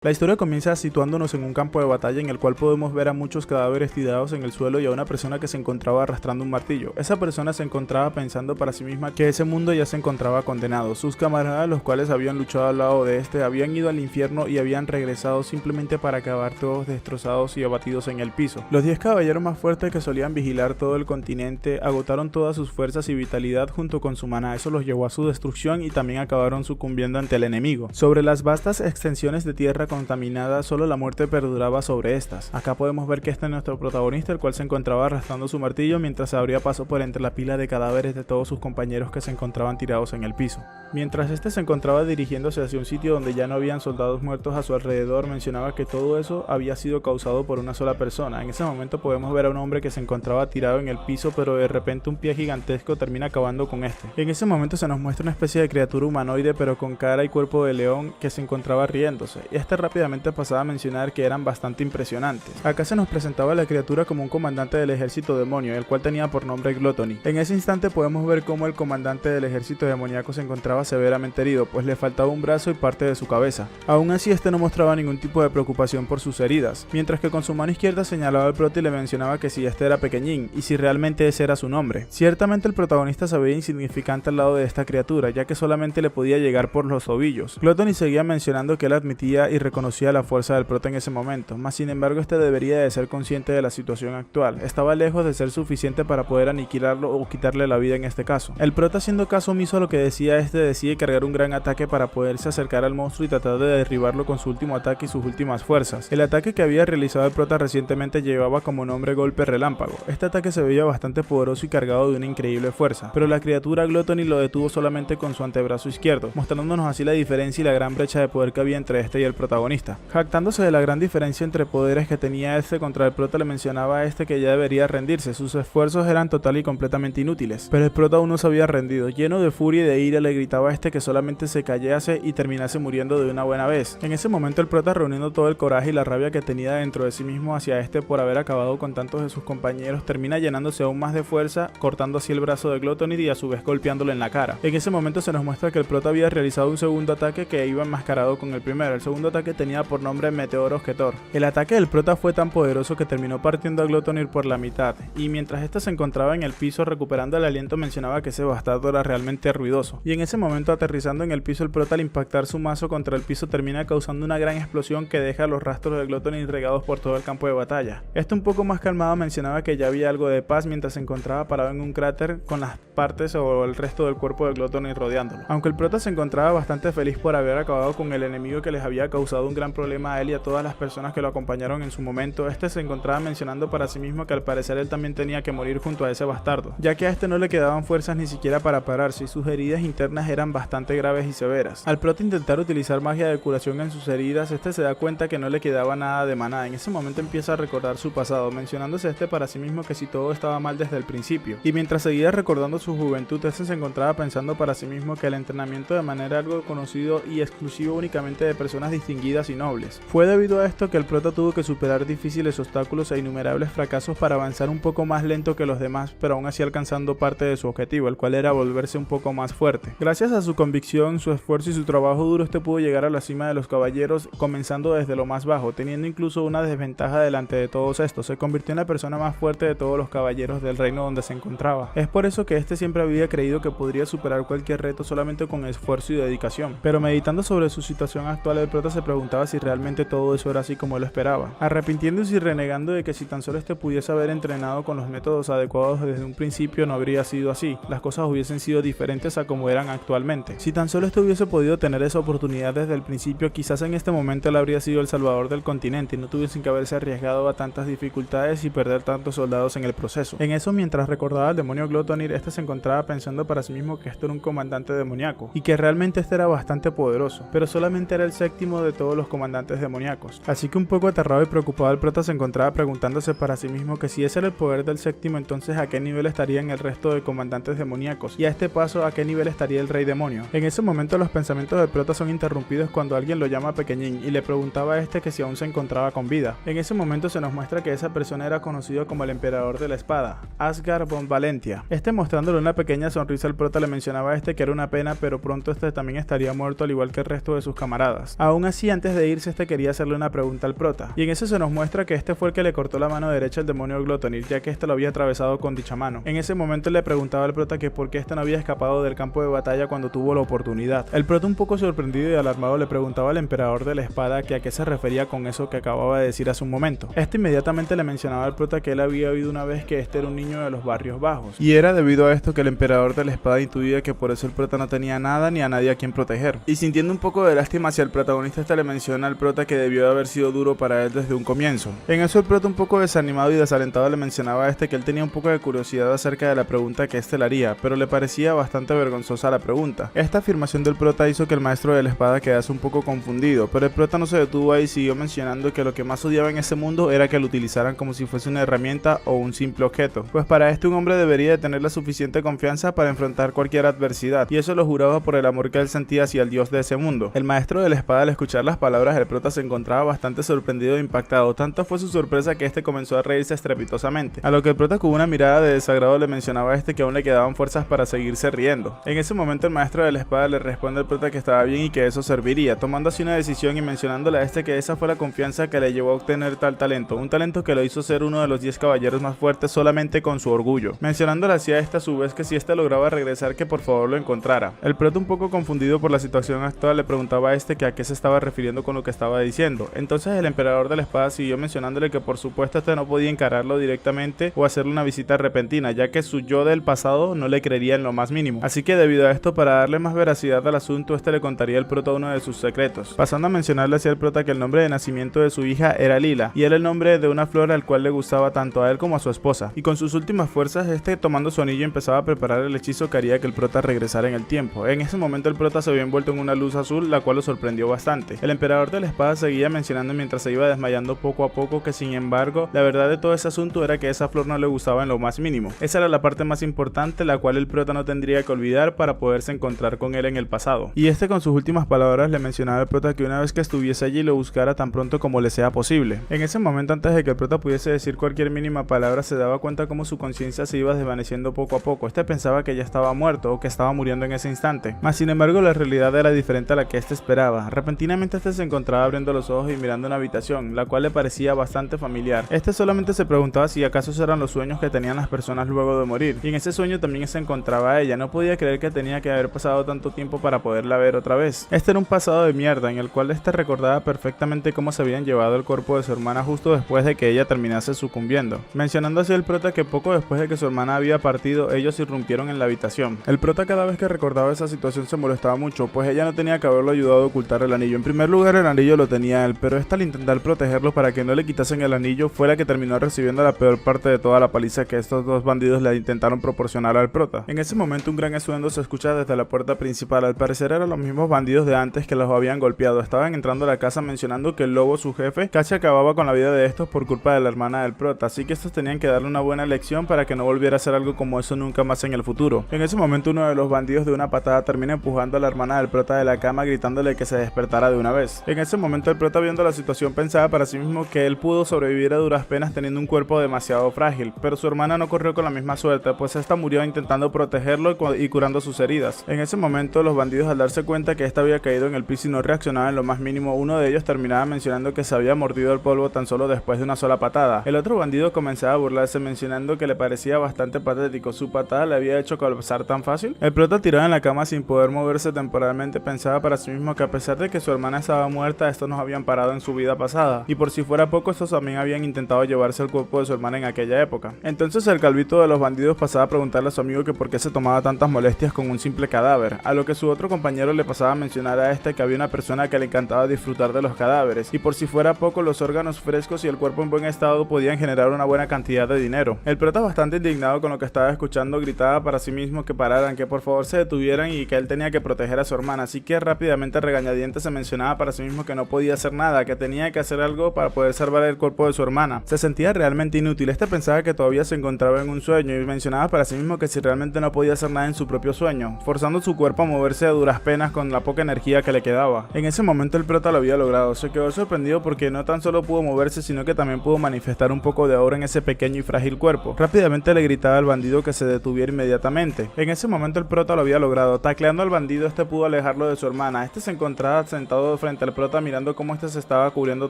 La historia comienza situándonos en un campo de batalla en el cual podemos ver a muchos cadáveres tirados en el suelo y a una persona que se encontraba arrastrando un martillo. Esa persona se encontraba pensando para sí misma que ese mundo ya se encontraba condenado. Sus camaradas, los cuales habían luchado al lado de este, habían ido al infierno y habían regresado simplemente para acabar todos destrozados y abatidos en el piso. Los 10 caballeros más fuertes que solían vigilar todo el continente agotaron todas sus fuerzas y vitalidad junto con su maná. Eso los llevó a su destrucción y también acabaron sucumbiendo ante el enemigo. Sobre las vastas extensiones de tierra contaminada, solo la muerte perduraba sobre estas. Acá podemos ver que este es nuestro protagonista, el cual se encontraba arrastrando su martillo mientras se abría paso por entre la pila de cadáveres de todos sus compañeros que se encontraban tirados en el piso. Mientras este se encontraba dirigiéndose hacia un sitio donde ya no habían soldados muertos a su alrededor, mencionaba que todo eso había sido causado por una sola persona. En ese momento podemos ver a un hombre que se encontraba tirado en el piso, pero de repente un pie gigantesco termina acabando con este. En ese momento se nos muestra una especie de criatura humanoide pero con cara y cuerpo de león que se encontraba riéndose, y este rápidamente pasaba a mencionar que eran bastante impresionantes. Acá se nos presentaba la criatura como un comandante del ejército demonio, el cual tenía por nombre Gluttony. En ese instante podemos ver cómo el comandante del ejército demoníaco se encontraba severamente herido, pues le faltaba un brazo y parte de su cabeza. Aún así este no mostraba ningún tipo de preocupación por sus heridas, mientras que con su mano izquierda señalaba al prota y le mencionaba que si este era pequeñín y si realmente ese era su nombre. Ciertamente el protagonista se veía insignificante al lado de esta criatura, ya que solamente le podía llegar por los tobillos. Gluttony seguía mencionando que él admitía y reconocía la fuerza del prota en ese momento, mas sin embargo este debería de ser consciente de la situación actual. Estaba lejos de ser suficiente para poder aniquilarlo o quitarle la vida en este caso. El prota, haciendo caso omiso a lo que decía este, decide cargar un gran ataque para poderse acercar al monstruo y tratar de derribarlo con su último ataque y sus últimas fuerzas. El ataque que había realizado el prota recientemente llevaba como nombre Golpe Relámpago. Este ataque se veía bastante poderoso y cargado de una increíble fuerza, pero la criatura Gluttony lo detuvo solamente con su antebrazo izquierdo, mostrándonos así la diferencia y la gran brecha de poder que había entre este y el protagonista. Jactándose de la gran diferencia entre poderes que tenía este contra el prota, le mencionaba a este que ya debería rendirse, sus esfuerzos eran total y completamente inútiles, pero el prota aún no se había rendido. Lleno de furia y de ira le gritaba a este que solamente se callase y terminase muriendo de una buena vez. En ese momento el prota, reuniendo todo el coraje y la rabia que tenía dentro de sí mismo hacia este por haber acabado con tantos de sus compañeros, termina llenándose aún más de fuerza, cortando así el brazo de Gluttony y a su vez golpeándolo en la cara. En ese momento se nos muestra que el prota había realizado un segundo ataque que iba enmascarado con el primero. El segundo ataque tenía por nombre Meteoro Osquetor. El ataque del prota fue tan poderoso que terminó partiendo a Gluttony por la mitad, y mientras este se encontraba en el piso recuperando el aliento, mencionaba que ese bastardo era realmente ruidoso. Y en ese momento, aterrizando en el piso, el prota, al impactar su mazo contra el piso, termina causando una gran explosión que deja los rastros de Gluttony regados por todo el campo de batalla. Este, un poco más calmado, mencionaba que ya había algo de paz mientras se encontraba parado en un cráter con las partes o el resto del cuerpo de Gluttony rodeándolo. Aunque el prota se encontraba bastante feliz por haber acabado con el enemigo que les había causado un gran problema a él y a todas las personas que lo acompañaron en su momento, este se encontraba mencionando para sí mismo que al parecer él también tenía que morir junto a ese bastardo, ya que a este no le quedaban fuerzas ni siquiera para pararse y sus heridas internas eran bastante graves y severas. Al prota intentar utilizar magia de curación en sus heridas, este se da cuenta que no le quedaba nada de maná. En ese momento empieza a recordar su pasado, mencionándose este para sí mismo que si todo estaba mal desde el principio, y mientras seguía recordando su juventud, este se encontraba pensando para sí mismo que el entrenamiento de manera algo conocido y exclusivo únicamente de personas distinguidas y nobles. Fue debido a esto que el prota tuvo que superar difíciles obstáculos e innumerables fracasos para avanzar un poco más lento que los demás, pero aún así alcanzando parte de su objetivo, el cual era volverse un poco más fuerte. Gracias a su convicción, su esfuerzo y su trabajo duro, este pudo llegar a la cima de los caballeros, comenzando desde lo más bajo, teniendo incluso una desventaja delante de todos estos. Se convirtió en la persona más fuerte de todos los caballeros del reino donde se encontraba. Es por eso que este siempre había creído que podría superar cualquier reto solamente con esfuerzo y dedicación. Pero meditando sobre su situación actual, el prota se preguntaba si realmente todo eso era así como él lo esperaba, arrepintiéndose y renegando de que si tan solo este pudiese haber entrenado con los métodos adecuados desde un principio, no habría sido así. Las cosas hubiesen sido diferentes a como eran actualmente. Si tan solo este hubiese podido tener esa oportunidad desde el principio, quizás en este momento él habría sido el salvador del continente y no tuviesen que haberse arriesgado a tantas dificultades y perder tantos soldados en el proceso. En eso, mientras recordaba al demonio Gluttony, este se encontraba pensando para sí mismo que esto era un comandante demoníaco y que realmente este era bastante poderoso, pero solamente era el séptimo de todos los comandantes demoníacos. Así que un poco aterrado y preocupado, el prota se encontraba preguntándose para sí mismo que si ese era el poder del séptimo, entonces a qué nivel estarían el resto de comandantes demoníacos, y a este paso a qué nivel estaría el rey demonio. En ese momento los pensamientos del prota son interrumpidos cuando alguien lo llama pequeñín y le preguntaba a este que si aún se encontraba con vida. En ese momento se nos muestra que esa persona era conocido como el emperador de la espada, Asgard von Valentia. Este, mostrándole una pequeña sonrisa al prota, le mencionaba a este que era una pena, pero pronto este también estaría muerto al igual que el resto de sus camaradas. Aún así, y antes de irse este quería hacerle una pregunta al prota, y en eso se nos muestra que este fue el que le cortó la mano derecha al demonio Glottonir, ya que este lo había atravesado con dicha mano. En ese momento le preguntaba al prota que por qué este no había escapado del campo de batalla cuando tuvo la oportunidad. El prota, un poco sorprendido y alarmado, le preguntaba al emperador de la espada que a qué se refería con eso que acababa de decir hace un momento. Este inmediatamente le mencionaba al prota que él había oído una vez que este era un niño de los barrios bajos, y era debido a esto que el emperador de la espada intuía que por eso el prota no tenía nada ni a nadie a quien proteger. Y sintiendo un poco de lástima hacia el protagonista, este le menciona al prota que debió de haber sido duro para él desde un comienzo. En eso el prota, un poco desanimado y desalentado, le mencionaba a este que él tenía un poco de curiosidad acerca de la pregunta que este le haría, pero le parecía bastante vergonzosa la pregunta. Esta afirmación del prota hizo que el maestro de la espada quedase un poco confundido, pero el prota no se detuvo ahí y siguió mencionando que lo que más odiaba en ese mundo era que lo utilizaran como si fuese una herramienta o un simple objeto, pues para este un hombre debería de tener la suficiente confianza para enfrentar cualquier adversidad, y eso lo juraba por el amor que él sentía hacia el dios de ese mundo. El maestro de la espada, al escuchar las palabras del prota, se encontraba bastante sorprendido e impactado, tanto fue su sorpresa que este comenzó a reírse estrepitosamente, a lo que el prota, con una mirada de desagrado, le mencionaba a este que aún le quedaban fuerzas para seguirse riendo. En ese momento el maestro de la espada le responde al prota que estaba bien y que eso serviría, tomando así una decisión y mencionándole a este que esa fue la confianza que le llevó a obtener tal talento, un talento que lo hizo ser uno de los 10 caballeros más fuertes solamente con su orgullo, mencionándole así a este a su vez que si este lograba regresar que por favor lo encontrara. El prota, un poco confundido por la situación actual, le preguntaba a este que a qué se estaba refiriendo con lo que estaba diciendo. Entonces el emperador de la espada siguió mencionándole que por supuesto este no podía encararlo directamente o hacerle una visita repentina, ya que su yo del pasado no le creería en lo más mínimo. Así que debido a esto, para darle más veracidad al asunto, este le contaría al prota uno de sus secretos, pasando a mencionarle hacia el prota que el nombre de nacimiento de su hija era Lila, y era el nombre de una flor al cual le gustaba tanto a él como a su esposa, y con sus últimas fuerzas este, tomando su anillo, empezaba a preparar el hechizo que haría que el prota regresara en el tiempo. En ese momento el prota se había envuelto en una luz azul, la cual lo sorprendió bastante. El emperador de la espada seguía mencionando mientras se iba desmayando poco a poco que sin embargo la verdad de todo ese asunto era que esa flor no le gustaba en lo más mínimo. Esa era la parte más importante, la cual el prota no tendría que olvidar para poderse encontrar con él en el pasado. Y este con sus últimas palabras le mencionaba al prota que una vez que estuviese allí lo buscara tan pronto como le sea posible. En ese momento, antes de que el prota pudiese decir cualquier mínima palabra, se daba cuenta como su conciencia se iba desvaneciendo poco a poco. Este pensaba que ya estaba muerto o que estaba muriendo en ese instante, mas sin embargo la realidad era diferente a la que este esperaba. Repentinamente este se encontraba abriendo los ojos y mirando una habitación, la cual le parecía bastante familiar. Este solamente se preguntaba si acaso eran los sueños que tenían las personas luego de morir, y en ese sueño también se encontraba ella. No podía creer que tenía que haber pasado tanto tiempo para poderla ver otra vez. Este era un pasado de mierda en el cual este recordaba perfectamente cómo se habían llevado el cuerpo de su hermana justo después de que ella terminase sucumbiendo, mencionando así el prota que poco después de que su hermana había partido, ellos irrumpieron en la habitación. El prota cada vez que recordaba esa situación se molestaba mucho, pues ella no tenía que haberlo ayudado a ocultar el anillo. En primer lugar, el anillo lo tenía él, pero esta, al intentar protegerlo para que no le quitasen el anillo, fue la que terminó recibiendo la peor parte de toda la paliza que estos dos bandidos le intentaron proporcionar al prota. En ese momento un gran estruendo se escucha desde la puerta principal. Al parecer eran los mismos bandidos de antes que los habían golpeado. Estaban entrando a la casa, mencionando que el lobo, su jefe, casi acababa con la vida de estos por culpa de la hermana del prota, así que estos tenían que darle una buena lección para que no volviera a hacer algo como eso nunca más en el futuro. En ese momento uno de los bandidos de una patada termina empujando a la hermana del prota de la cama, gritándole que se despertara de una vez. En ese momento el prota, viendo la situación, pensaba para sí mismo que él pudo sobrevivir a duras penas teniendo un cuerpo demasiado frágil, pero su hermana no corrió con la misma suerte, pues esta murió intentando protegerlo y curando sus heridas. En ese momento los bandidos, al darse cuenta que esta había caído en el piso y no reaccionaba en lo más mínimo, uno de ellos terminaba mencionando que se había mordido el polvo tan solo después de una sola patada. El otro bandido comenzaba a burlarse, mencionando que le parecía bastante patético, su patada le había hecho colapsar tan fácil. El prota, tirado en la cama sin poder moverse temporalmente, pensaba para sí mismo que a pesar de que su hermana estaba muerta, estos no habían parado en su vida pasada, y por si fuera poco, estos también habían intentado llevarse el cuerpo de su hermana en aquella época. Entonces el calvito de los bandidos pasaba a preguntarle a su amigo que por qué se tomaba tantas molestias con un simple cadáver, a lo que su otro compañero le pasaba a mencionar a este que había una persona que le encantaba disfrutar de los cadáveres, y por si fuera poco, los órganos frescos y el cuerpo en buen estado podían generar una buena cantidad de dinero. El prota, bastante indignado con lo que estaba escuchando, gritaba para sí mismo que pararan, que por favor se detuvieran y que él tenía que proteger a su hermana, así que rápidamente regañadientes se mencionaba para sí mismo que no podía hacer nada, que tenía que hacer algo para poder salvar el cuerpo de su hermana. Se sentía realmente inútil. Este pensaba que todavía se encontraba en un sueño y mencionaba para sí mismo que si realmente no podía hacer nada en su propio sueño, forzando su cuerpo a moverse a duras penas con la poca energía que le quedaba. En ese momento el prota lo había logrado. Se quedó sorprendido porque no tan solo pudo moverse, sino que también pudo manifestar un poco de aura en ese pequeño y frágil cuerpo. Rápidamente le gritaba al bandido que se detuviera inmediatamente. En ese momento el prota lo había logrado. Tacleando al bandido, este pudo alejarlo de su hermana. Este se encontraba sentado frente al prota mirando cómo este se estaba cubriendo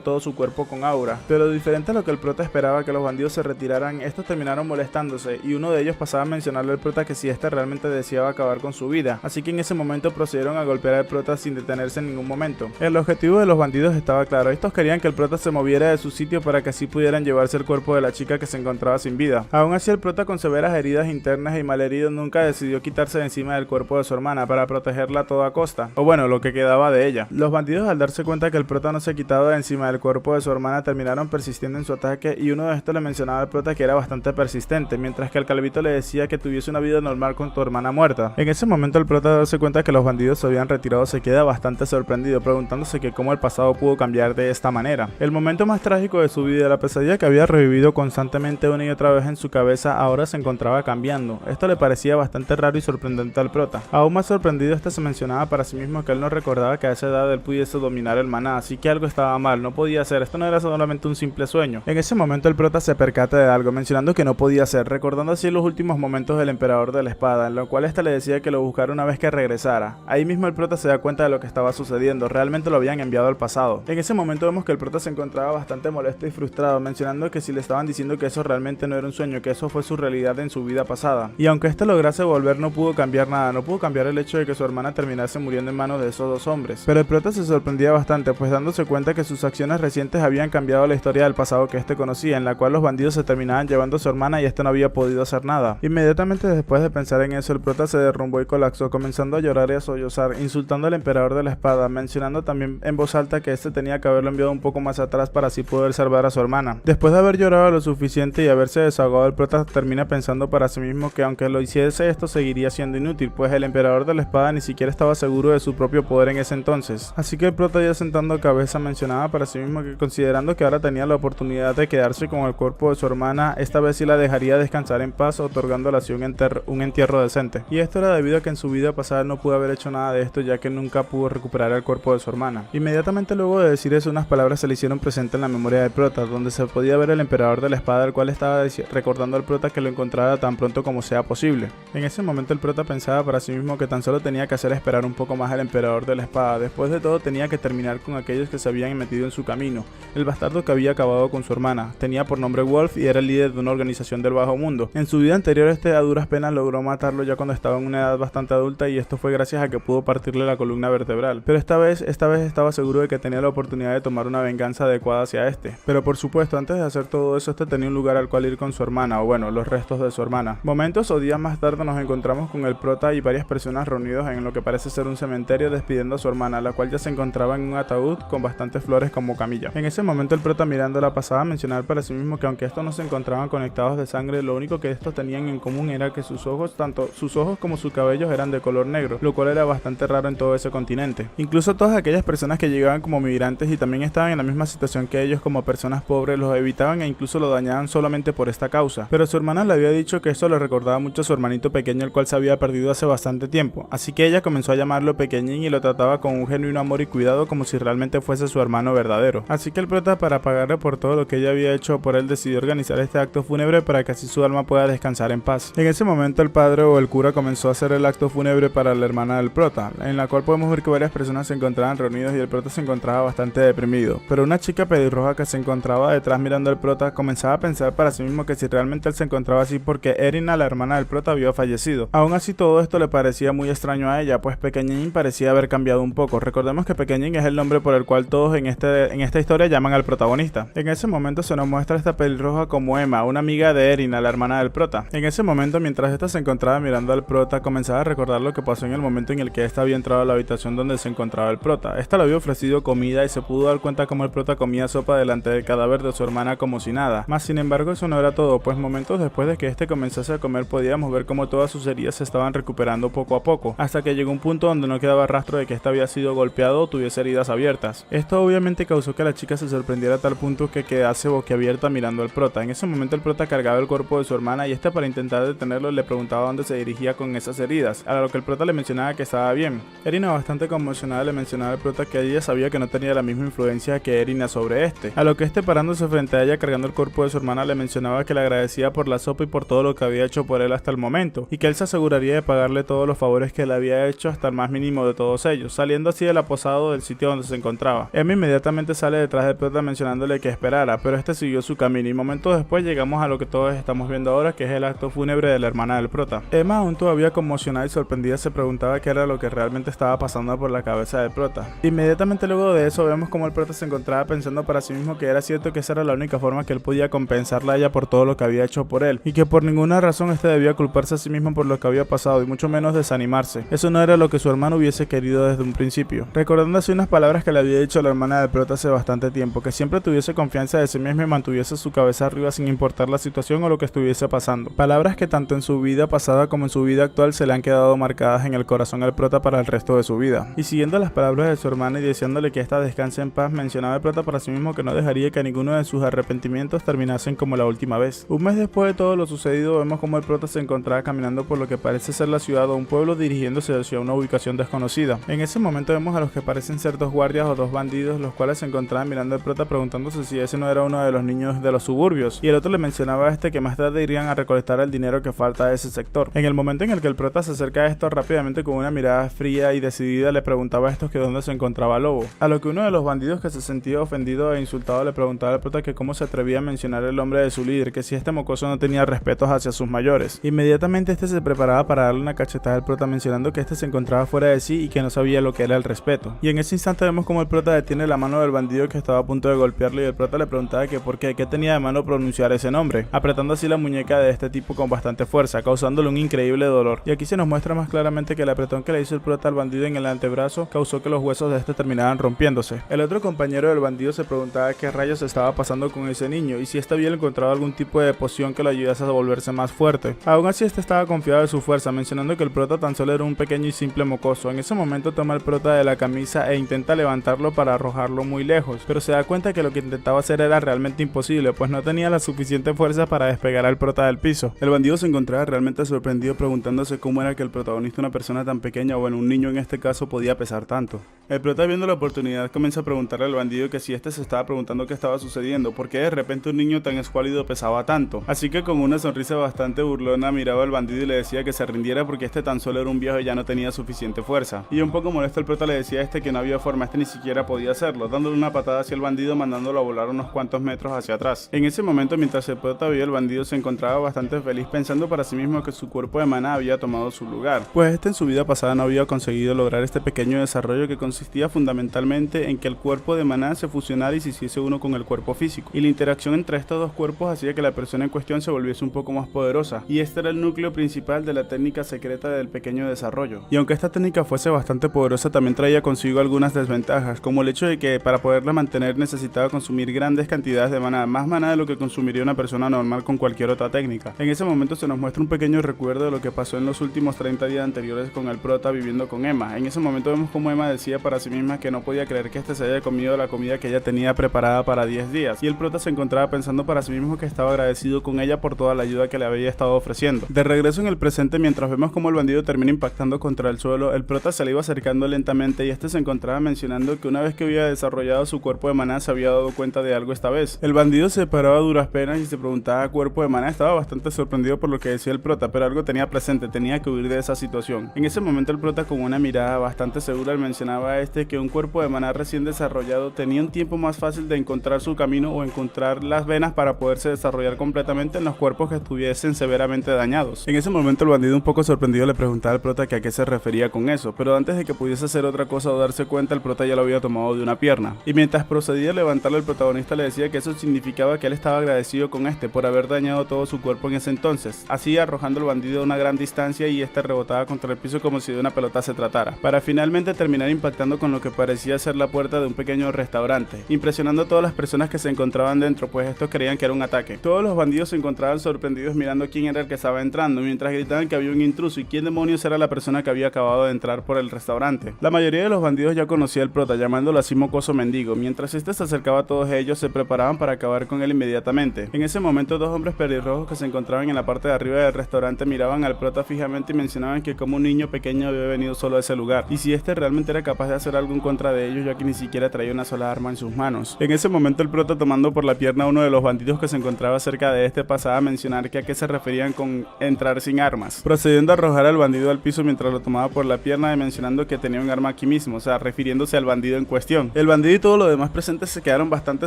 todo su cuerpo con aura. Pero diferente a lo que el prota esperaba que los bandidos se retiraran, estos terminaron molestándose y uno de ellos pasaba a mencionarle al prota que si este realmente deseaba acabar con su vida, así que en ese momento procedieron a golpear al prota sin detenerse en ningún momento. El objetivo de los bandidos estaba claro, estos querían que el prota se moviera de su sitio para que así pudieran llevarse el cuerpo de la chica que se encontraba sin vida. Aún así el prota, con severas heridas internas y malherido, nunca decidió quitarse de encima del cuerpo de su hermana para protegerla a toda costa, o bueno, lo que quedaba de ella. Los bandidos, al darse cuenta que el prota no se quitaba de encima del cuerpo de su hermana, terminaron persistiendo en su ataque y uno de estos le mencionaba al prota que era bastante persistente, mientras que el calvito le decía que tuviese una vida normal con tu hermana muerta. En ese momento el prota, al darse cuenta que los bandidos se habían retirado, se queda bastante sorprendido, preguntándose que cómo el pasado pudo cambiar de esta manera. El momento más trágico de su vida, la pesadilla que había revivido constantemente una y otra vez en su cabeza, ahora se encontraba cambiando. Esto le parecía bastante raro y sorprendente al prota. Aún más sorprendido, este se mencionaba para sí mismo que él no recordaba que a esa edad él pudiese dominar el maná, así que algo estaba mal, no podía ser, esto no era solamente un simple sueño. En ese momento el prota se percata de algo, mencionando que no podía ser, recordando así los últimos momentos del emperador de la espada, en lo cual este le decía que lo buscara una vez que regresara. Ahí mismo el prota se da cuenta de lo que estaba sucediendo, realmente lo habían enviado al pasado. En ese momento vemos que el prota se encontraba bastante molesto y frustrado, mencionando que si le estaban diciendo que eso realmente no era un sueño, que eso fue su realidad en su vida pasada. Y aunque este lograse volver, no pudo cambiar nada, no pudo cambiar el hecho de que su hermana terminase muriendo en manos de esos dos hombres. Pero el prota se sorprendía bastante, pues dándose cuenta que sus acciones recientes habían cambiado la historia del pasado que este conocía, en la cual los bandidos se terminaban llevando a su hermana y este no había podido hacer nada. Inmediatamente después de pensar en eso, el prota se derrumbó y colapsó, comenzando a llorar y a sollozar, insultando al emperador de la espada, mencionando también en voz alta que este tenía que haberlo enviado un poco más atrás para así poder salvar a su hermana. Después de haber llorado lo suficiente y haberse desahogado, el prota termina pensando para sí mismo que aunque lo hiciese, esto seguiría siendo inútil, pues el emperador de la espada ni siquiera estaba seguro de su propio poder en ese entonces. Así que el prota, ya sentando cabeza, mencionaba para sí mismo que considerando que ahora tenía la oportunidad de quedarse con el cuerpo de su hermana, esta vez sí la dejaría descansar en paz, otorgándole así un entierro decente. Y esto era debido a que en su vida pasada no pudo haber hecho nada de esto, ya que nunca pudo recuperar el cuerpo de su hermana. Inmediatamente luego de decir eso, unas palabras se le hicieron presentes en la memoria del prota, donde se podía ver el emperador de la espada, el cual estaba recordando al prota que lo encontrara tan pronto como sea posible. En ese momento el prota pensaba para sí mismo que tan solo tenía que hacer esperar un poco más al emperador de la espada. Después de todo tenía que terminar con aquellos que se habían metido en su camino. El bastardo que había acabado con su hermana tenía por nombre Wolf y era el líder de una organización del bajo mundo. En su vida anterior este a duras penas logró matarlo ya cuando estaba en una edad bastante adulta, y esto fue gracias a que pudo partirle la columna vertebral. Pero esta vez estaba seguro de que tenía la oportunidad de tomar una venganza adecuada hacia este. Pero por supuesto, antes de hacer todo eso, este tenía un lugar al cual ir con su hermana, o bueno, los restos de su hermana. Momentos o días más tarde nos encontramos con el prota y varias personas reunidos en lo que parece ser un cementerio despidiendo a su hermana, la cual ya se encontraba en un ataúd con bastantes flores como camilla. En ese momento el prota, mirándola, pasaba a mencionar para sí mismo que aunque estos no se encontraban conectados de sangre, lo único que estos tenían en común era que sus ojos, tanto sus ojos como sus cabellos, eran de color negro, lo cual era bastante raro en todo ese continente. Incluso todas aquellas personas que llegaban como migrantes y también estaban en la misma situación que ellos como personas pobres, los evitaban e incluso lo dañaban solamente por esta causa. Pero su hermana le había dicho que esto le recordaba mucho a su hermanito pequeño, el cual se había perdido hace bastante tiempo, así que ella comenzó a llamarlo pequeñín y lo trataba con un genuino amor y cuidado como si realmente fuese su hermano verdadero. Así que el prota, para pagarle por todo lo que ella había hecho por él, decidió organizar este acto fúnebre para que así su alma pueda descansar en paz. En ese momento el padre o el cura comenzó a hacer el acto fúnebre para la hermana del prota, en la cual podemos ver que varias personas se encontraban reunidas y el prota se encontraba bastante deprimido. Pero una chica pelirroja que se encontraba detrás mirando al prota comenzaba a pensar para sí mismo que si realmente él se encontraba así porque Erina, la hermana del prota, había fallecido. Aún así todo esto le parecía muy extraño a ella, pues Pequeñín parecía haber cambiado un poco. Recordemos que Pequeñín es el nombre por el cual todos en esta historia llaman al protagonista. En ese momento se nos muestra esta pelirroja como Emma, una amiga de Erina, la hermana del prota. En ese momento, mientras esta se encontraba mirando al prota, comenzaba a recordar lo que pasó en el momento en el que esta había entrado a la habitación donde se encontraba el prota. Esta le había ofrecido comida y se pudo dar cuenta como el prota comía sopa delante del cadáver de su hermana como si nada. Mas sin embargo eso no era todo, pues momentos después de que este comenzase a comer podíamos ver como todas sus heridas se estaban recuperando poco a poco, hasta que llegó un punto donde no quedaba rastro de que ésta había sido golpeado o tuviese heridas abiertas. Esto obviamente causó que la chica se sorprendiera a tal punto que quedase boquiabierta mirando al prota. En ese momento el prota cargaba el cuerpo de su hermana y para intentar detenerlo le preguntaba dónde se dirigía con esas heridas, a lo que el prota le mencionaba que estaba bien. Erina, bastante conmocionada, le mencionaba al prota que ella sabía que no tenía la misma influencia que Erina sobre este, a lo que parándose frente a ella cargando el cuerpo de su hermana le mencionaba que le agradecía por la sopa y por todo lo que había hecho por él hasta el momento, y que él se aseguraría de pagarle todos los favores que le había hecho hasta el más mínimo de todos ellos, saliendo así de la posada alejado del sitio donde se encontraba. Emma inmediatamente sale detrás del prota mencionándole que esperara, pero este siguió su camino y momentos después llegamos a lo que todos estamos viendo ahora, que es el acto fúnebre de la hermana del prota. Emma, aún todavía conmocionada y sorprendida, se preguntaba qué era lo que realmente estaba pasando por la cabeza del prota. Inmediatamente luego de eso vemos como el prota se encontraba pensando para sí mismo que era cierto que esa era la única forma que él podía compensarla a ella por todo lo que había hecho por él, y que por ninguna razón debía culparse a sí mismo por lo que había pasado y mucho menos desanimarse. Eso no era lo que su hermano hubiese querido desde un principio. Recordando así unas palabras que le había dicho a la hermana del prota hace bastante tiempo, que siempre tuviese confianza de sí misma y mantuviese su cabeza arriba sin importar la situación o lo que estuviese pasando. Palabras que tanto en su vida pasada como en su vida actual se le han quedado marcadas en el corazón al prota para el resto de su vida. Y siguiendo las palabras de su hermana y deseándole que ésta descanse en paz, mencionaba el prota para sí mismo que no dejaría que ninguno de sus arrepentimientos terminasen como la última vez. Un mes después de todo lo sucedido, vemos como el prota se encontraba caminando por lo que parece ser la ciudad o un pueblo, dirigiéndose hacia una ubicación desconocida. En ese momento vemos a los que parecen ser dos guardias o dos bandidos, los cuales se encontraban mirando al prota preguntándose si ese no era uno de los niños de los suburbios, y el otro le mencionaba a este que más tarde irían a recolectar el dinero que falta de ese sector. En el momento en el que el prota se acerca a esto, rápidamente con una mirada fría y decidida le preguntaba a estos que dónde se encontraba Lobo, a lo que uno de los bandidos, que se sentía ofendido e insultado, le preguntaba al prota que cómo se atrevía a mencionar el nombre de su líder, que si este mocoso no tenía respetos hacia sus mayores. Inmediatamente este se preparaba para darle una cachetada al prota, mencionando que este se encontraba fuera de sí y que no sabía lo que era el respeto. Y en ese instante vemos como el prota detiene la mano del bandido que estaba a punto de golpearlo, y el prota le preguntaba que por qué tenía de mano pronunciar ese nombre, apretando así la muñeca de este tipo con bastante fuerza, causándole un increíble dolor. Y aquí se nos muestra más claramente que el apretón que le hizo el prota al bandido en el antebrazo causó que los huesos de este terminaran rompiéndose. El otro compañero del bandido se preguntaba qué rayos estaba pasando con ese niño y si este había encontrado algún tipo de poción que lo ayudase a volverse más fuerte. Aún así este estaba confiado de su fuerza, mencionando que el prota tan solo era un pequeño y simple mocoso. En ese momento toma el prota de la camisa e intenta levantarlo para arrojarlo muy lejos, pero se da cuenta que lo que intentaba hacer era realmente imposible, pues no tenía la suficiente fuerza para despegar al prota del piso. El bandido se encontraba realmente sorprendido, preguntándose cómo era que el protagonista, una persona tan pequeña, o bueno, un niño en este caso, podía pesar tanto. El prota, viendo la oportunidad, comienza a preguntarle al bandido que si este se estaba preguntando qué estaba sucediendo, porque de repente un niño tan escuálido pesaba tanto. Así que con una sonrisa bastante burlona miraba al bandido y le decía que se rindiera porque este tan solo era un viejo y ya no tenía suficiente fuerza. Y un poco molesto el prota le decía a este que no había forma, este ni siquiera podía hacerlo, dándole una patada hacia el bandido, mandándolo a volar unos cuantos metros hacia atrás. En ese momento, mientras el prota veía al bandido, se encontraba bastante feliz, pensando para sí mismo que su cuerpo de maná había tomado su lugar, pues este en su vida pasada no había conseguido lograr este pequeño desarrollo que consistía fundamentalmente en que el cuerpo de maná se fusionara y se hiciese uno con el cuerpo físico, y la interacción entre estos dos cuerpos hacía que la persona en cuestión se volviese un poco más poderosa, y este era el núcleo principal de la técnica secreta del pequeño desarrollo. Y aunque esta técnica fuese bastante poderosa, también traía consigo algunas desventajas, como el hecho de que para poderla mantener necesitaba consumir grandes cantidades de maná, más maná de lo que consumiría una persona normal con cualquier otra técnica. En ese momento se nos muestra un pequeño recuerdo de lo que pasó en los últimos 30 días anteriores con el prota viviendo con Emma. En ese momento vemos como Emma decía para sí misma que no podía creer que este se haya comido la comida que ella tenía preparada para 10 días, y el prota se encontraba pensando para sí mismo que estaba agradecido con ella por toda la ayuda que le había estado ofreciendo. De regreso en el presente, mientras vemos como el bandido termina impactando contra el suelo, el prota se le iba acercando lentamente y este se encontraba mencionando que una vez que había desarrollado su cuerpo de maná se había dado cuenta de algo esta vez. El bandido se paraba a duras penas y se preguntaba cuerpo de maná, estaba bastante sorprendido por lo que decía el prota, pero algo tenía presente, tenía que huir de esa situación. En ese momento el prota, con una mirada bastante segura, le mencionaba a este que un cuerpo de maná recién desarrollado tenía un tiempo más fácil de encontrar su camino o encontrar las venas para poderse desarrollar completamente en los cuerpos que estuviesen severamente dañados. En ese momento el bandido, un poco sorprendido, le preguntaba al prota que a qué se refería con eso, pero antes de que pudiese hacer otra cosa o darse cuenta, el prota ya lo había tomado de una pierna, y mientras procedía a levantarlo, el protagonista le decía que eso significaba que él estaba agradecido con este por haber dañado todo su cuerpo en ese entonces, así arrojando al bandido a una gran distancia, y este rebotaba contra el piso como si de una pelota se tratara, para finalmente terminar impactando con lo que parecía ser la puerta de un pequeño restaurante, impresionando a todas las personas que se encontraban dentro, pues estos creían que era un ataque. Todos los bandidos se encontraban sorprendidos mirando quién era el que estaba entrando, mientras gritaban que había un intruso y quién demonios era la persona que había acabado de entrar por el restaurante. La mayoría de los bandidos ya conocía al prota, llamándolo así mocoso mendigo. Mientras este se acercaba a todos ellos, se preparaban para acabar con él inmediatamente. En ese momento, dos hombres pelirrojos que se encontraban en la parte de arriba del restaurante miraban al prota fijamente y mencionaban que como un niño pequeño había venido solo a ese lugar, y si este realmente era capaz de hacer algo en contra de ellos, ya que ni siquiera traía una sola arma en sus manos. En ese momento el prota, tomando por la pierna a uno de los bandidos que se encontraba cerca de este, pasaba a mencionar que a qué se referían con entrar sin armas, procediendo a arrojar al bandido al piso mientras lo tomaba por la pierna y mencionando que tenía un arma aquí mismo, o sea sea, refiriéndose al bandido en cuestión. El bandido y todos los demás presentes se quedaron bastante